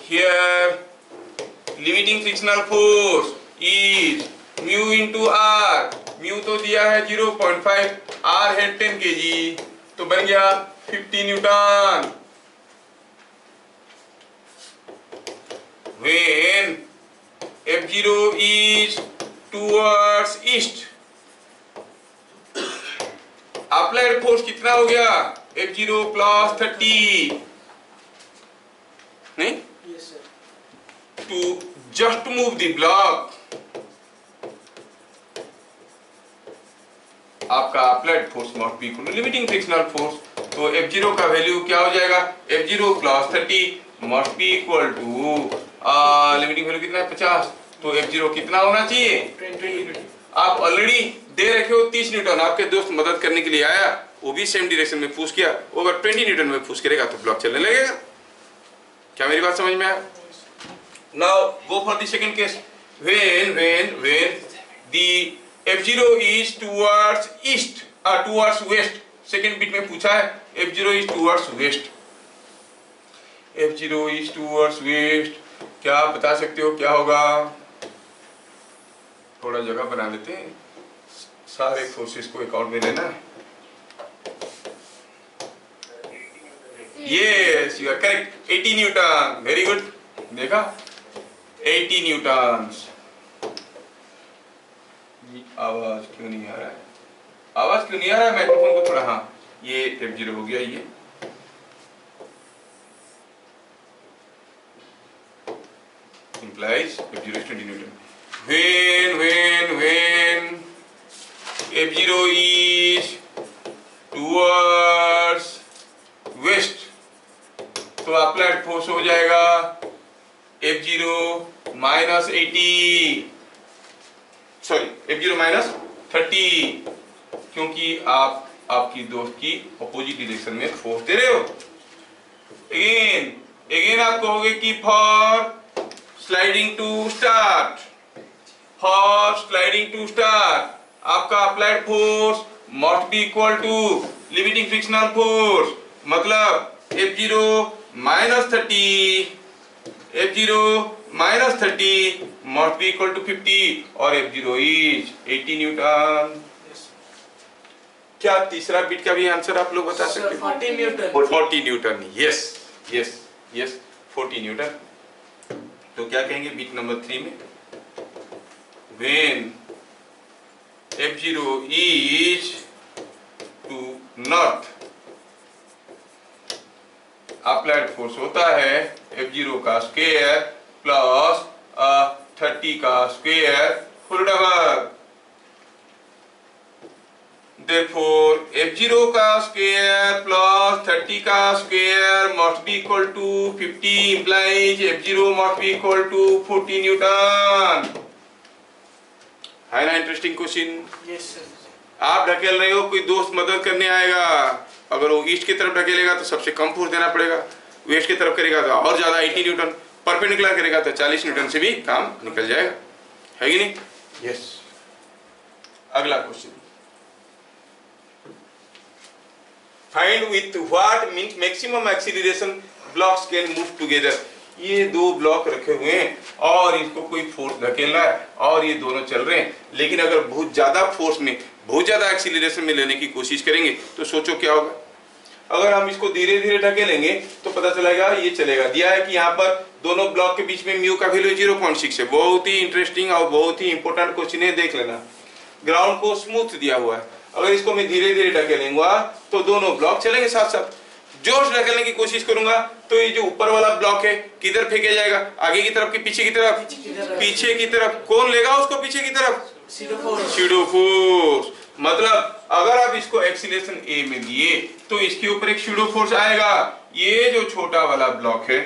Here, limiting frictional force is mu into r. mu तो दिया है 0.5, r है 10 kg, तो बन गया 50 Newton. When F0 is towards east, applied force कितना हो गया? F0 plus 30, नहीं? Yes, sir. To just move the block, आपका applied force must be equal to limiting frictional force. तो F0 का वैल्यू क्या हो जाएगा? F0 plus 30 must be equal to limiting value कितना है 50, तो F0 कितना होना चाहिए? 20। आप ऑलरेडी दे रखे हो 30 न्यूटन, आपके दोस्त मदद करने के लिए आया, वो भी सेम डायरेक्शन में पुश किया, वो अगर 20 न्यूटन में पुश करेगा तो ब्लॉक चलने लगेगा। क्या मेरी बात समझ में आया? Now go for the second case. when the F0 is towards east towards west, second bit में पूछा है F0 is towards west, F0 is towards west, क्या आप बता सकते हो क्या होगा? थोड़ा जगह बना लेते हैं, सारे फोर्सेस को अकाउंट में लेना है। Yes, you are correct. 80 Newton, very good. देखा 80 न्यूटन। आवाज क्यों नहीं आ रहा है? आवाज क्यों नहीं आ रहा है? माइक्रोफोन को थोड़ा, हाँ, ये F0 हो गया। ये implies F0 is 20 Newton. When F0 is towards west, तो अप्लाइड फोर्स हो जाएगा F0 minus 80, sorry F0 minus 30, क्योंकि आप आपकी दोस्त की अपोजिट डायरेक्शन में फोर्स दे रहे हो। अगेन आप कहोगे कि फॉर स्लाइडिंग टू स्टार्ट, आपका applied force must be equal to limiting frictional force, मतलब F0 minus 30 F0 minus 30 must be equal to 50 और F0 is 80 न्यूटन। Yes. क्या तीसरा बिट का भी आंसर आप लोग बता सकते Sir, हो? 40 Newton. 40 Newton, yes yes yes 40 Newton. तो क्या कहेंगे बिट नंबर 3 में? When F0 is to north, applied force होता है F0 का स्क्वायर प्लस 30 का square whole number. Therefore F0 का स्क्वायर प्लस 30 का square must be equal to 50 implies F0 must be equal to 40 Newton. है ना interesting question? Yes, sir. आप ढकेल रहे हो, कोई दोस्त मदद करने आएगा, अगर वो ईस्ट की तरफ ढकेलेगा तो सबसे कम फोर्स देना पड़ेगा, वेस्ट की तरफ करेगा तो और ज्यादा 80 न्यूटन, परपेंडिकुलर करेगा तो 40 न्यूटन से भी काम निकल जाएगा, है कि नहीं? यस। अगला question, find with what means maximum acceleration blocks can move together. ये दो ब्लॉक रखे हुए हैं और इनको कोई फोर्स धकेल रहा है और ये दोनों चल रहे हैं, लेकिन अगर बहुत ज्यादा फोर्स में, बहुत ज्यादा एक्सीलरेशन में लेने की कोशिश करेंगे तो सोचो क्या होगा। अगर हम इसको धीरे धीरे ढकेलेंगे तो पता चलेगा ये चलेगा। दिया है कि यहाँ पर दोनों ब्लॉक के बीच में म्यू का वैल्यू 0.6 है। बहुत ही इंटरेस्टिंग और बहुत ही इंपॉर्टेंट क्वेश्चन है, देख लेना। ग्राउंड को स्मूथ दिया हुआ है, अगर इसको मैं धीरे धीरे ढकेलूंगा तो दोनों ब्लॉक चलेंगे साथ साथ। जोर से ढकेलने की कोशिश करूंगा तो ये जो ऊपर वाला ब्लॉक है किधर फेंका जाएगा? आगे की तरफ कि पीछे की तरफ? पीछे की तरफ। कौन लेगा उसको पीछे की तरफ? Pseudo force. मतलब अगर आप इसको एक्सीलरेशन ए में दिए तो इसके ऊपर एक स्यूडो फोर्स आएगा। ये जो छोटा वाला ब्लॉक है,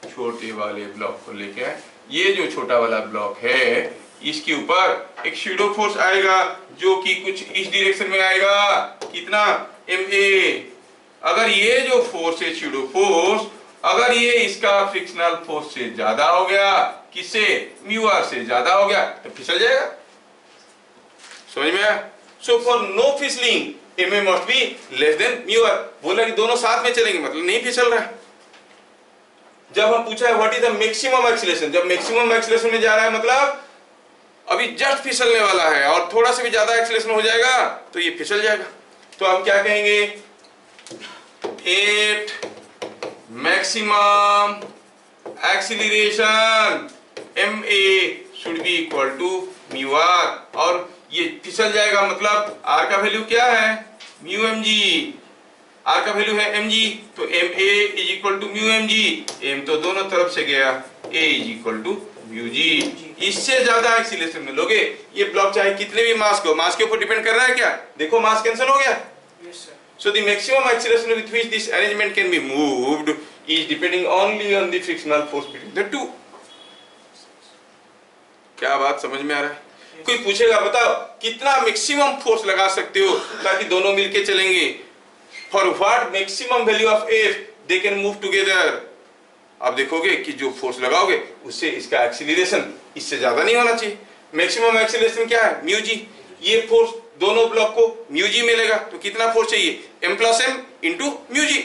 छोटे वाले ब्लॉक को लेके, ये जो छोटा वाला ब्लॉक है इसके ऊपर एक स्यूडो फोर्स आएगा जो कि कुछ इस डायरेक्शन में आएगा। कितना? ma। अगर ये जो फोर्स है स्यूडो फोर्स, अगर ये इसका फ्रिक्शनल फोर्स से ज्यादा हो गया, किससे? म्यू आर से ज्यादा हो गया तो फिसल जाएगा। समझ में आया? सो फॉर नो फिसलिंग m a must be less than mu R. बोला कि दोनों साथ में चलेंगे, मतलब नहीं फिसल रहा है। जब हम पूछा है what is the maximum acceleration, जब मैक्सिमम एक्सीलरेशन में जा रहा है मतलब अभी जस्ट फिसलने वाला है और थोड़ा सा भी ज्यादा एक्सीलरेशन हो जाएगा तो ये फिसल जाएगा। तो हम क्या कहेंगे? At maximum acceleration ma should be equal to mu R, और ये फिसल जाएगा मतलब r का वैल्यू क्या है? Mu mg। r का वैल्यू है mg, तो ma is equal to mu mg। m तो दोनों तरफ से गया, a is equal to mu g। इससे ज्यादा एक्सीलरेशन में लोगे, ये ब्लॉक चाहे कितने भी मास को, मास के ऊपर डिपेंड कर रहा है क्या? देखो मास कैंसिल हो गया। Yes, sir. So the maximum acceleration with which this arrangement can be moved is depending only on the frictional force between the two. क्या बात समझ में आ रहा है? कोई पूछेगा बताओ कितना मैक्सिमम फोर्स लगा सकते हो ताकि दोनों मिलके चलेंगे? For what maximum value of F they can move together? आप देखोगे कि जो फोर्स लगाओगे उससे इसका एक्सीलरेशन इससे ज्यादा नहीं होना चाहिए। मैक्सिमम एक्सीलरेशन क्या है? Mu g. ये फोर्स दोनों ब्लॉक को म्यू जी मिलेगा तो कितना फोर्स चाहिए? m plus m into mu g.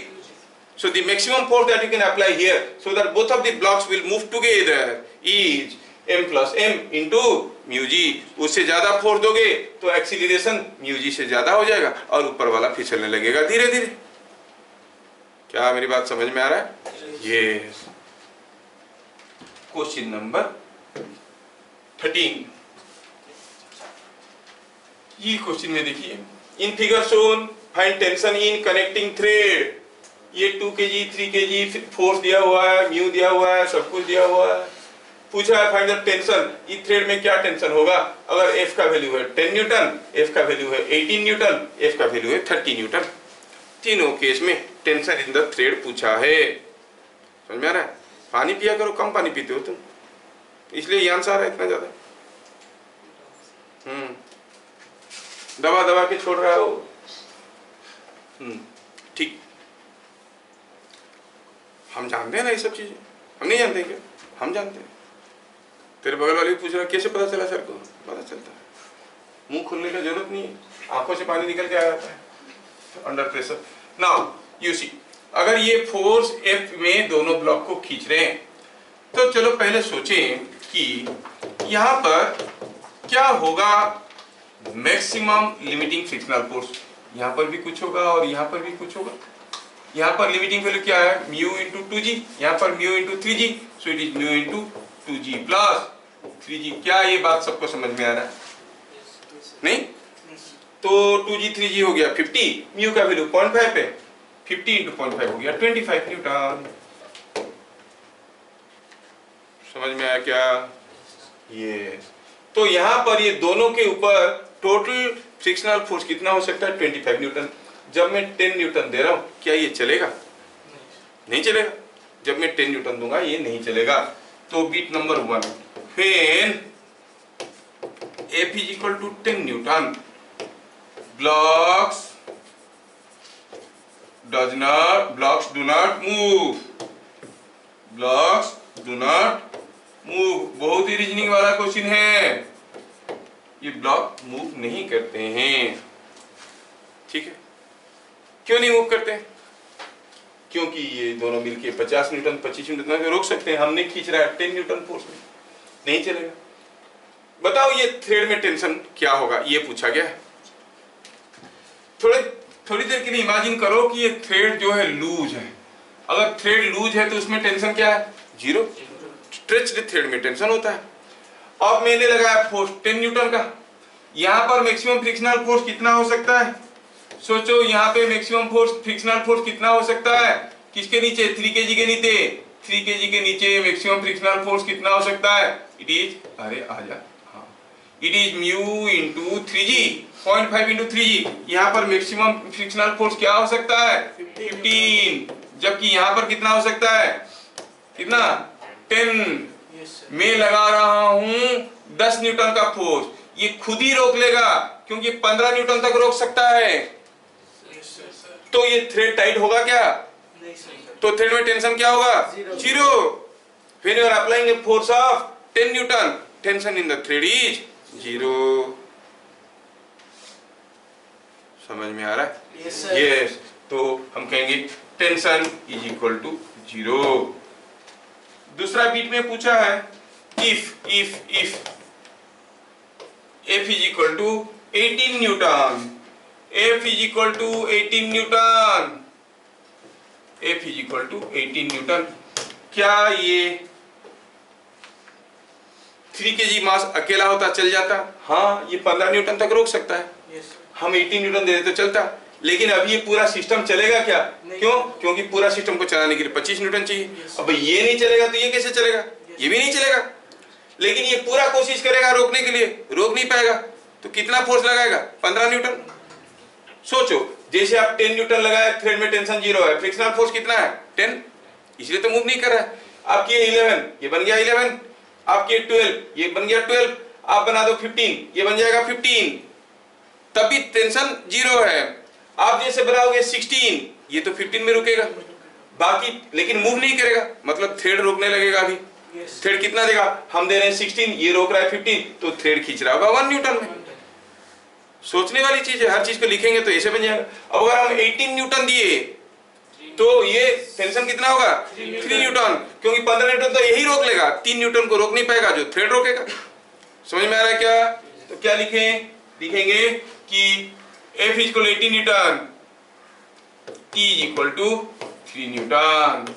So the maximum force that you can apply here so that both of the blocks will move together is m plus m into mu g. उससे ज्यादा force दोगे तो acceleration mu G से ज्यादा हो जाएगा और ऊपर वाला फिसलने लगेगा धीरे धीरे। क्या मेरी बात समझ में आ रहा है? यस। Question number 13। ये क्वेश्चन में देखिए, in figure shown find tension in connecting thread. ये 2 kg 3 kg फोर्स दिया हुआ है, म्यू दिया हुआ है, सब कुछ दिया हुआ है। पूछा है फाइंड द टेंशन, इस थ्रेड में क्या टेंशन होगा? अगर F का वैल्यू है 10 न्यूटन, F का वैल्यू है 18 न्यूटन, F का वैल्यू है 30 न्यूटन। तीनों केस में टेंशन इन द थ्रेड पूछा है। समझ में आ रहा है? पानी पिया करो, कम पानी पीते हो तुम, इसलिए ये आंसर आ रहा है इतना ज्यादा। दबा दबा के छोड़ रहा हो। ठीक, हम जानते हैं ना ये सब चीजें, हम नहीं जानते क्या? हम जानते हैं। तेरे बगल वाले पूछ रहा कैसे पता चला? सर को पता चलता है, मुंह खोलने की जरूरत नहीं है, आंखों से पानी निकल के आ जाता है under pressure. Now you see, अगर ये फोर्स F में दोनों ब्लॉक को खींच रहे हैं तो चलो पहले सोचें कि यहाँ पर क्या होगा मैक्सिमम लिमिटिंग फ्रिक्शनल फोर्स। यहाँ पर भी कुछ होगा और यहाँ पर भी कुछ होगा। यहाँ पर लिमिटिंग वैल्यू क्या है, म्यू इंटू 2g, यहाँ पर mu into 3g, so it is mu into 2g plus 3g। क्या ये बात सबको समझ में आ रहा है? नहीं? तो 2g 3g हो गया 50, म्यू का वैल्यू 0.5 पे 50 इंटू 0.5 हो गया 25 न्यूटन। समझ में आया क्या? ये तो यहाँ पर ये दोनों के ऊपर टोटल फ्रिक्शनल फोर्स कितना हो सकता है, 25 न्यूटन। जब मैं 10 न्यूटन दे रहा हूँ क्या ये चलेगा? नहीं चलेगा। जब मैं 10 न्यूटन दूंगा ये नहीं चलेगा। तो bit number 1, when F is equal to 10 newton, blocks do not move, blocks do not move। बहुत ही रीजनिंग वाला क्वेश्चन है। ये ब्लॉक मूव नहीं करते हैं, ठीक है। क्यों नहीं मूव करते? क्योंकि ये दोनों मिलके 50 न्यूटन 25 न्यूटन रोक सकते हैं। हमने खींच रहा है 10 न्यूटन फोर्स में, नहीं चलेगा। बताओ ये थ्रेड में टेंशन क्या होगा, ये पूछा गया है। थोड़ी देर के लिए इमेजिन करो कि ये थ्रेड जो है लूज है। अगर थ्रेड लूज है तो उसमें टेंशन क्या है, 0। स्ट्रेच्ड थ्रेड में टेंशन होता है। अब मैंने लगाया फोर्स 10 न्यूटन का, यहाँ पर मैक्सिमम फ्रिक्शनल फोर्स कितना हो सकता है? सोचो यहाँ पे मैक्सिमम फोर्स फ्रिक्शनल फोर्स कितना हो सकता है? किसके नीचे? 3 kg के नीचे। 3 kg के नीचे मैक्सिमम फ्रिक्शनल फोर्स कितना हो सकता है? इट इज, अरे आजा, हाँ, it is mu into 3g, 0.5 into 3g। यहाँ पर मैक्सिमम फ्रिक्शनल फोर्स क्या हो सकता है? 15। जबकि यहाँ पर कितना हो सकता है? कितना? 10। मैं लगा रहा हूं 10 न्यूटन का फोर्स, ये खुद ही रोक लेगा क्योंकि 15 न्यूटन तक रोक सकता है। तो ये थ्रेड टाइट होगा क्या? नहीं सर। तो थ्रेड में टेंशन क्या होगा? 0। When you are applying a force of 10 newton, tension in the thread is 0। समझ में आ रहा है? यस। तो हम कहेंगे टेंशन इज इक्वल टू 0। दूसरा बीट में पूछा है if F is equal to 18 Newton, F is equal to 18 Newton, F is equal to 18 Newton, क्या ये 3 kg मास अकेला होता चल जाता? हाँ, ये 15 न्यूटन तक रोक सकता है। हम 18 न्यूटन दे देते तो चलता, लेकिन अभी ये पूरा सिस्टम चलेगा क्या? क्यों? क्योंकि पूरा सिस्टम को चलाने के लिए 25 न्यूटन चाहिए। अब ये नहीं चलेगा तो ये कैसे चलेगा? ये भी नहीं चलेगा। लेकिन ये पूरा कोशिश करेगा रोकने के लिए, रोक नहीं पाएगा। तो कितना फोर्स लगाएगा? 15 न्यूटन। सोचो, जैसे आप 10 न्यूटन लगाए, थ्रेड में टेंशन 0 है, फ्रिक्शनल फोर्स कितना है? 10, इसलिए तो मूव नहीं कर रहा है। आपकी 11, ये बन गया 11, आपकी 12, ये बन गया 12, आप बना दो 15, ये बन जाएगा 15, तभी टेंशन 0 है। आप जैसे बनाओगे 16, ये तो 15 में रुकेगा, बाकी लेकिन मूव नहीं करेगा, मतलब थ्रेड रोकने लगेगा। अभी थ्रेड कितना देगा? हम दे रहे हैं 16, ये रोक रहा है 15, तो थ्रेड खींच रहा होगा 1 न्यूटन में। सोचने वाली चीज है, हर चीज को लिखेंगे तो ऐसे बन जाएगा। अब अगर हम 18 न्यूटन दिए तो ये टेंशन कितना होगा? 3 न्यूटन, क्योंकि 15 न्यूटन तो यही रोक लेगा, 3 न्यूटन को रोक नहीं पाएगा जो थ्रेड रोकेगा। समझ में आ रहा है क्या? तो क्या लिखें? लिखेंगे कि F is equal to 18 Newton, T is equal to 3 Newton.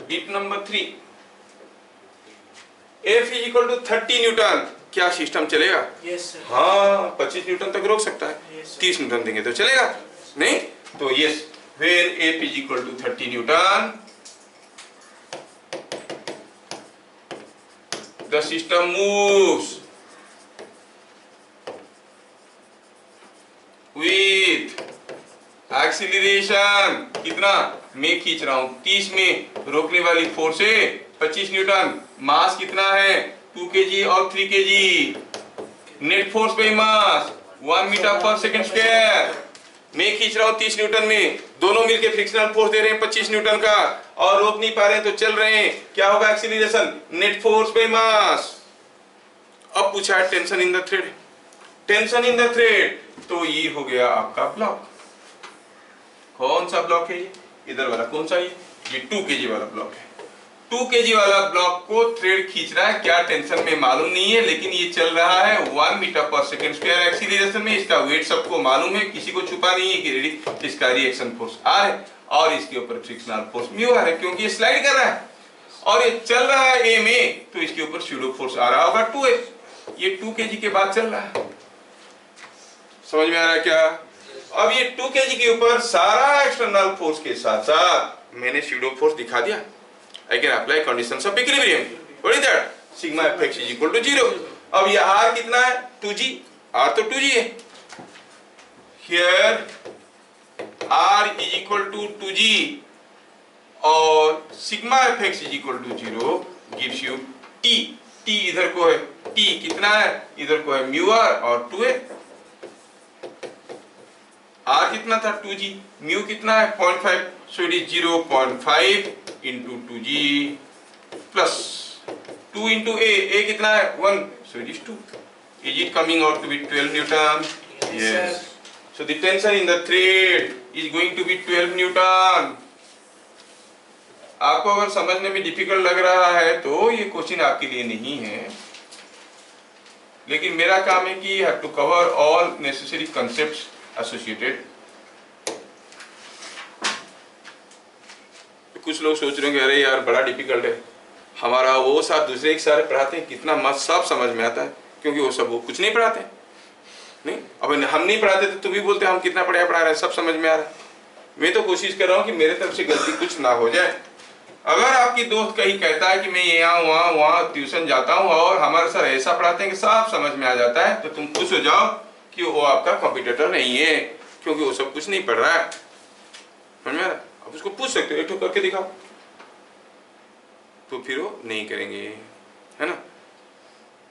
Bit number 3, F is equal to 30 Newton, क्या सिस्टम चलेगा? Yes sir. हाँ, 25 न्यूटन तक रोक सकता है। 30 न्यूटन देंगे तो चलेगा नहीं? तो yes, when F is equal to 30 Newton, the system moves with acceleration कितना? मैं खींच रहा हूं 30 में, रोकने वाली फोर्स है 25 न्यूटन, मास कितना है? 2 kg और 3 kg। Net force by mass 1 metre per second square. मैं खींच रहा हूं 30 न्यूटन में, दोनों मिलके फ्रिक्शनल फोर्स दे रहे हैं 25 न्यूटन का, और रोक नहीं पा रहे हैं तो चल रहे हैं। क्या होगा? एक्सीलरेशन, नेट फोर्स बाय मास। अब पूछा है tension in the thread, tension in the thread, तो ये हो गया आपका ब्लॉक। कौन सा ब्लॉक है ये? इधर वाला कौन सा? ये 2 kg वाला ब्लॉक है। 2 kg वाला ब्लॉक को थ्रेड खींच रहा है, क्या टेंशन में मालूम नहीं है, लेकिन ये चल रहा है 1 metre per second square acceleration में। इसका वेट सबको मालूम है, किसी को छुपा नहीं है कि इसका रिएक्शन फोर्स आर है और इसके ऊपर फ्रिक्शनल फोर्स म्यू आर है, क्योंकि ये स्लाइड कर रहा है और ये चल रहा है ए में, तो इसके ऊपर स्यूडो फोर्स आ रहा होगा 2F। ये 2 kg के बाद चल रहा है, समझ में आ रहा है क्या? अब ये 2 kg के ऊपर सारा एक्सटर्नल फोर्स के साथ साथ मैंने स्यूडो फोर्स दिखा दिया। I can apply conditions of equilibrium. What is that? Sigma fx is equal to 0. अब ये r कितना है? 2g. r तो 2g है। Here r is equal to 2g और sigma fx is equal to 0 gives you t. t इधर को है, t कितना है? इधर को है mu r और 2a। r कितना था? 2g। mu कितना है? 0.5, so it is 0.5 into 2g plus 2 into a कितना है? 1, so it is 2. Is it coming out to be 12 Newton? Yes. So the tension in the thread is going to be 12 Newton. आपको अगर समझने में difficult लग रहा है तो ये क्वेश्चन आपके लिए नहीं है, लेकिन मेरा काम है कि have to cover all necessary concepts associated. कुछ लोग सोच रहे होंगे अरे यार बड़ा डिफिकल्ट है, हमारा वो साथ दूसरे एक सारे पढ़ाते हैं कितना मस्त सब समझ में आता है, क्योंकि वो कुछ नहीं पढ़ाते नहीं। अब हम नहीं पढ़ाते तो तुम भी बोलते हम कितना पढ़ा रहे हैं, सब समझ में आ रहा है। मैं तो कोशिश कर रहा हूँ कि मेरे तरफ से गलती कुछ ना हो जाए। अगर आपकी दोस्त कहीं कहता है कि मैं यहाँ वहाँ ट्यूशन जाता हूँ और हमारे सर ऐसा पढ़ाते हैं कि सब समझ में आ जाता है, तो तुम खुश हो जाओ कि वो आपका कॉम्पिटिटर नहीं है, क्योंकि वो सब कुछ नहीं पढ़ रहा है। समझ में आ रहा है? आप उसको पूछ सकते हो एक ठो करके दिखाओ, तो फिर वो नहीं करेंगे, है ना।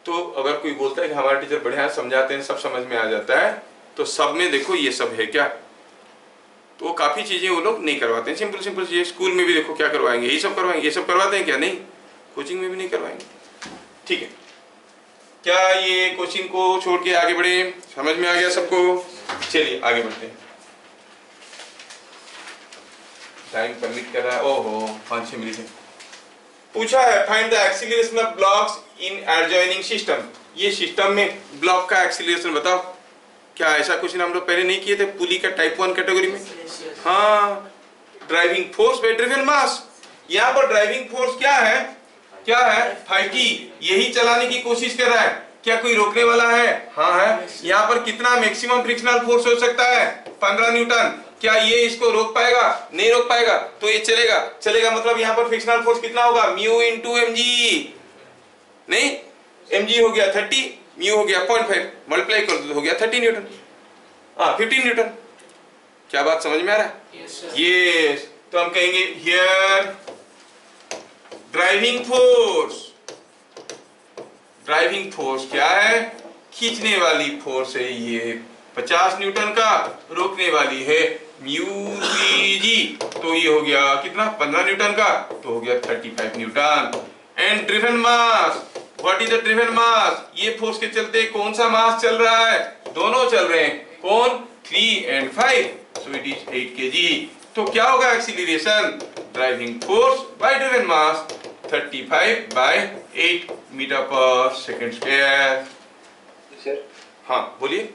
तो अगर कोई बोलता है कि हमारे टीचर बढ़िया समझाते हैं सब समझ में आ जाता है, तो सब में देखो ये सब है क्या, तो वो काफ़ी चीज़ें वो लोग नहीं करवाते हैं। सिंपल सिंपल चीज़ें स्कूल में भी देखो क्या करवाएंगे, यही सब करवाएंगे। ये सब करवाते हैं क्या? नहीं, कोचिंग में भी नहीं करवाएंगे। ठीक है, क्या ये कोचिंग को छोड़ के आगे बढ़े? समझ में आ गया सबको? चलिए आगे बढ़ते हैं। टाइम परमिट कर रहा है, ओहो 5-6 मिनट है। पूछा है find the acceleration of blocks in adjoining system. ये सिस्टम में ब्लॉक का एक्सीलरेशन बताओ। क्या ऐसा क्वेश्चन हम लोग पहले नहीं किए थे पुली का टाइप 1 कैटेगरी में? हाँ, ड्राइविंग फोर्स बाय ड्रिवन मास। यहाँ पर ड्राइविंग फोर्स क्या है? क्या है? 5T। यही चलाने की कोशिश कर रहा है, क्या कोई रोकने वाला है? हाँ है। यहाँ पर कितना मैक्सिमम फ्रिक्शनल फोर्स हो सकता है? 15 न्यूटन। क्या ये इसको रोक पाएगा? नहीं रोक पाएगा, तो ये चलेगा मतलब यहाँ पर फ्रिक्शनल फोर्स कितना होगा? Mu into mg। नहीं, mg हो गया 30, म्यू हो गया 0.5, मल्टीप्लाई कर दो तो हो गया 30 न्यूटन। 15 न्यूटन। क्या बात समझ में आ रहा है? यस। तो हम कहेंगे हियर ड्राइविंग फोर्स क्या है? खींचने वाली फोर्स है ये 50 न्यूटन का, रोकने वाली है म्यू जी, तो ये हो गया कितना? 15 न्यूटन का, तो हो गया 35 newton. And driven mass, what is the driven mass? ये फोर्स के चलते कौन सा मास चल रहा है? दोनों चल रहे हैं। कौन? 3 and 5, so it is 8 kg। तो क्या होगा acceleration? Driving force by driven mass 35/8 metre per second square. Sir, हाँ बोलिए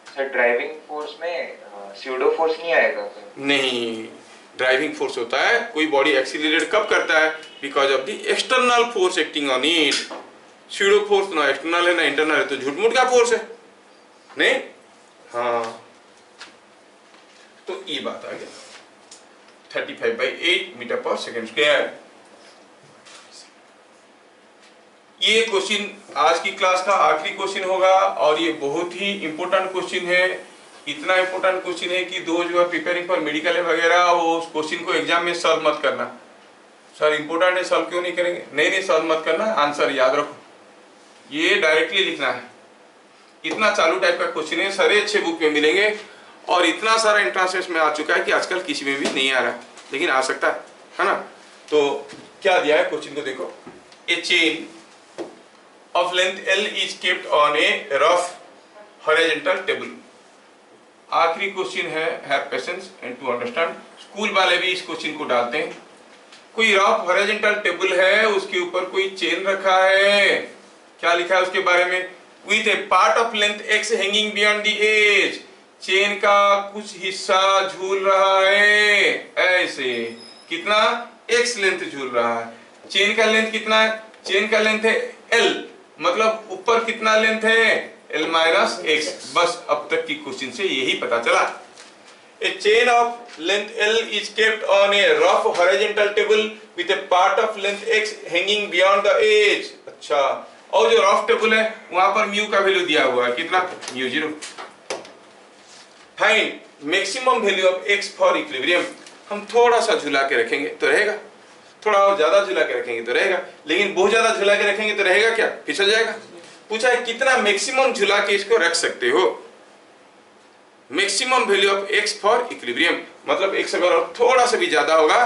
सर, ड्राइविंग फोर्स में स्यूडो फोर्स नहीं आएगा सर? नहीं, ड्राइविंग फोर्स होता है कोई बॉडी एक्सीलरेट कब करता है? Because of the external force acting on it. Pseudo force ना एक्सटर्नल है ना इंटरनल है, तो झूठ-मूठ का फोर्स है नहीं। हाँ, तो ये बात आ गया 35/8 मीटर पर सेकंड स्क्वायर। ये क्वेश्चन आज की क्लास का आखिरी क्वेश्चन होगा और ये बहुत ही इंपॉर्टेंट क्वेश्चन है। इतना इंपॉर्टेंट क्वेश्चन है कि दो जो है प्रिपेयरिंग फॉर मेडिकल वगैरह वो उस क्वेश्चन को एग्जाम में सॉल्व मत करना। सर इंपॉर्टेंट है, सॉल्व क्यों नहीं करेंगे? नहीं सॉल्व मत करना, आंसर याद रखो, ये डायरेक्टली लिखना है। इतना चालू टाइप का क्वेश्चन है, सारे अच्छे बुक में मिलेंगे और इतना सारा एंट्रेंस में आ चुका है कि आजकल किसी में भी नहीं आ रहा, लेकिन आ सकता है ना। तो क्या दिया है क्वेश्चन को देखो। ए chain of length L is kept on a rough horizontal table। आखिरी क्वेश्चन है, have patience and to understand। School वाले भी इस क्वेश्चन को डालते हैं, कोई रफ हॉरिजॉन्टल टेबल है, उसके ऊपर कोई चेन रखा है, क्या लिखा है उसके बारे में, with a part of length x hanging beyond the edge, chain का कुछ हिस्सा झूल रहा है, ऐसे कितना x लेंथ झूल रहा है। चेन का लेंथ कितना है, चेन का लेंथ है l, मतलब ऊपर कितना लेंथ है l माइनस x। बस अब तक की क्वेश्चन से यही पता चला। A chain of length L is kept on a rough horizontal table with a part of length x hanging beyond the edge। अच्छा, और जो रफ टेबल है वहां पर म्यू का वैल्यू दिया हुआ है, कितना, mu 0। Find maximum value of x for equilibrium. हम थोड़ा सा झुला के रखेंगे तो रहेगा, थोड़ा और ज्यादा झुला के रखेंगे तो रहेगा, लेकिन बहुत ज्यादा झुला के रखेंगे तो रहेगा क्या, फिसल जाएगा। पूछा है कितना मैक्सिमम झुला के इसको रख सकते हो। Maximum value of x for equilibrium, मतलब x अगर और थोड़ा सा भी ज्यादा होगा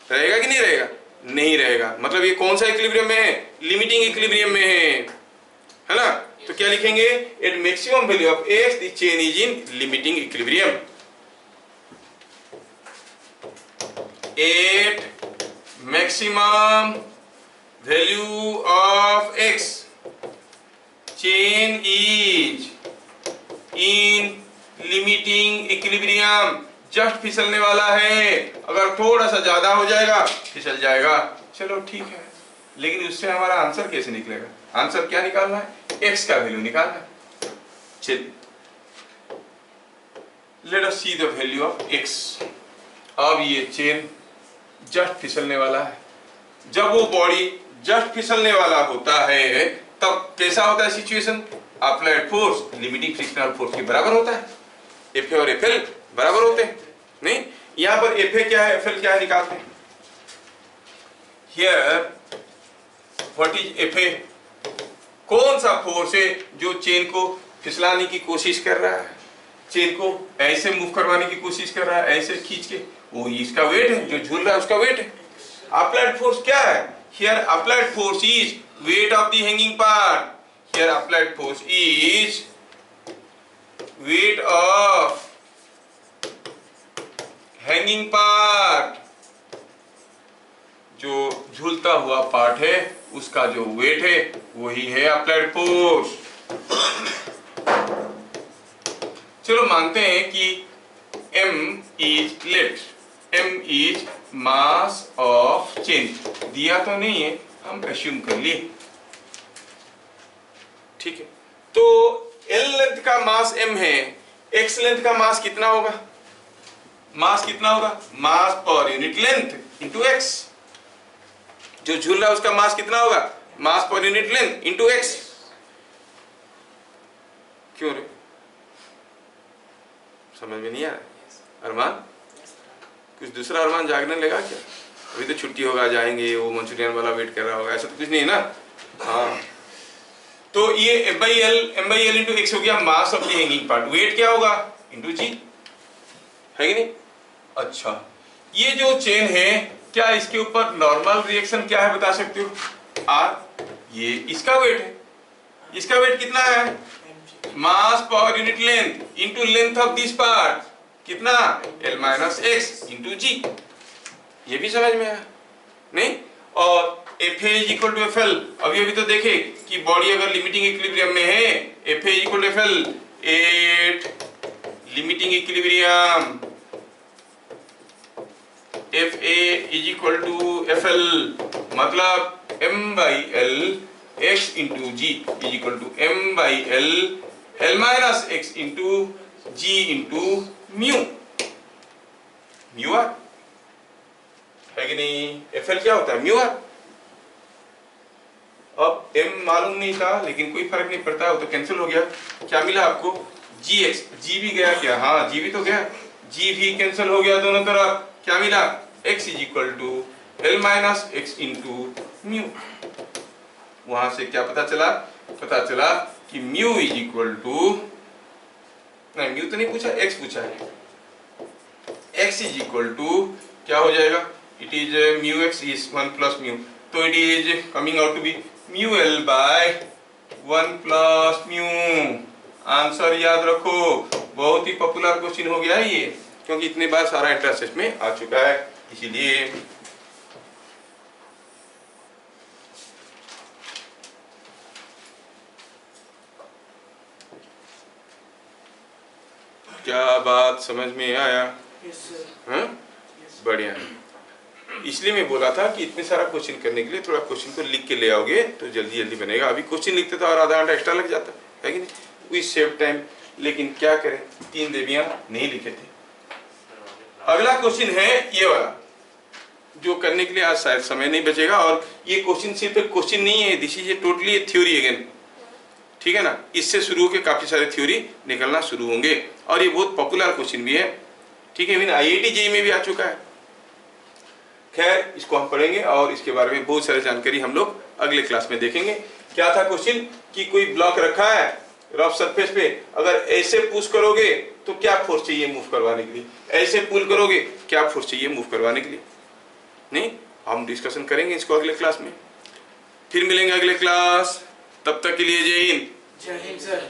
रहेगा कि नहीं रहेगा, नहीं रहेगा। मतलब ये कौन सा इक्विलिब्रियम में है, लिमिटिंग इक्विलिब्रियम में है ना। तो क्या लिखेंगे, at maximum value of x the chain is in limiting equilibrium. At maximum value of x chain is in limiting equilibrium. जस्ट फिसलने वाला है, अगर थोड़ा सा ज्यादा हो जाएगा फिसल जाएगा। चलो ठीक है, लेकिन उससे हमारा आंसर कैसे निकलेगा, आंसर क्या निकालना है, x का वैल्यू निकालना है। चलिए late us see the value of x। अब ये चेन जस्ट फिसलने वाला है, जब वो बॉडी जस्ट फिसलने वाला होता है तब कैसा होता है situation, applied force limiting frictional force के बराबर होता है। F और FL बराबर होते हैं, नहीं, यहां पर FA क्या है, FL क्या है, निकालते हैं। हियर व्हाट इज FA, कौन सा फोर्स है जो चेन को फिसलाने की कोशिश कर रहा है, चेन को ऐसे मूव करवाने की कोशिश कर रहा है, ऐसे खींच के, वो इसका वेट है, जो झूल रहा है उसका वेट है। अप्लाइड फोर्स क्या है, here applied force is weight of the hanging part. Here applied force is weight of hanging part, जो झूलता हुआ पार्ट है उसका जो वेट है वही है अप्लाइड फोर्स। चलो मानते हैं कि m is let, m is mass of chain, दिया तो नहीं है, हम एज्यूम कर लिए, ठीक है। तो L लेंथ का मास m है, x लेंथ का मास कितना होगा, मास कितना होगा, मास per unit length into x। जो झूल रहा है उसका मास कितना होगा, मास per unit length into x। क्यों रे, समझ में नहीं आ रहा, अरमान कुछ दूसरा अरमान जागने लगा क्या, अभी तो छुट्टी होगा जाएंगे, वो मंचूरियन वाला वेट कर रहा होगा, ऐसा तो कुछ नहीं है ना। हाँ, तो ये m by l into x हो गया mass of the hanging part, weight क्या होगा इंटू g, है कि नहीं। अच्छा, ये जो चेन है क्या इसके ऊपर नॉर्मल रिएक्शन क्या है बता सकते हो, r, ये इसका वेट है, इसका वेट कितना है, mass per unit length into length of this part, कितना, l minus x into g। ये भी समझ में आया नहीं। और FA is equal to FL, अभी तो देखे कि बॉडी अगर लिमिटिंग इक्विलिब्रियम में है, FA is equal to FL at limiting equilibrium, FA is equal to FL, मतलब m by l x into g is equal to m by l l minus x into g into mu, mu R, है कि नहीं। FL क्या होता है, mu R. अब m मालूम नहीं था लेकिन कोई फर्क नहीं पड़ता, वो तो कैंसिल हो गया। क्या मिला आपको, gx, g भी गया क्या, हाँ g भी तो गया, g भी कैंसिल हो गया दोनों तरफ। क्या मिला, x is equal to l minus x into mu. वहां से क्या पता चला, पता चला कि म्यू इज इक्वल टू, नहीं म्यू तो नहीं पूछा, x पूछा है, x इज इक्वल टू क्या हो जाएगा, it is mu x is 1 plus mu, तो it is coming out to be mu l by 1 plus mu. Answer याद रखो, बहुत ही पॉपुलर क्वेश्चन हो गया है ये, क्योंकि इतने बार सारा इंटरेस्ट में आ चुका है, इसीलिए क्या बात समझ में आया? Yes, sir. हाँ, बढ़िया। इसलिए मैं बोला था कि इतने सारा क्वेश्चन करने के लिए थोड़ा क्वेश्चन को लिख के ले आओगे तो जल्दी जल्दी बनेगा। अभी क्वेश्चन लिखते तो और आधा घंटा एक्स्ट्रा लग जाता है कि नहीं? We save time. लेकिन क्या करें, 3 देवियां नहीं लिखे थे। अगला क्वेश्चन है ये वाला, जो करने के लिए आज शायद समय नहीं बचेगा। और ये क्वेश्चन सिर्फ एक क्वेश्चन नहीं है, this is a totally theory again, ठीक है ना? इससे शुरू होकर काफी सारे थ्योरी निकलना शुरू होंगे और ये बहुत पॉपुलर क्वेश्चन भी है, ठीक है? IIT JEE में भी आ चुका है। खैर, इसको हम पढ़ेंगे और इसके बारे में बहुत सारी जानकारी हम लोग अगले क्लास में देखेंगे। क्या था क्वेश्चन कि कोई ब्लॉक रखा है रफ सरफेस पे, अगर ऐसे पुश करोगे तो क्या फोर्स चाहिए मूव करवाने के लिए, ऐसे पुल करोगे क्या फोर्स चाहिए मूव करवाने के लिए। नहीं, हम डिस्कशन करेंगे इसको अगले क्लास में। फिर मिलेंगे अगले क्लास, तब तक के लिए जय हिंद। जय हिंद सर।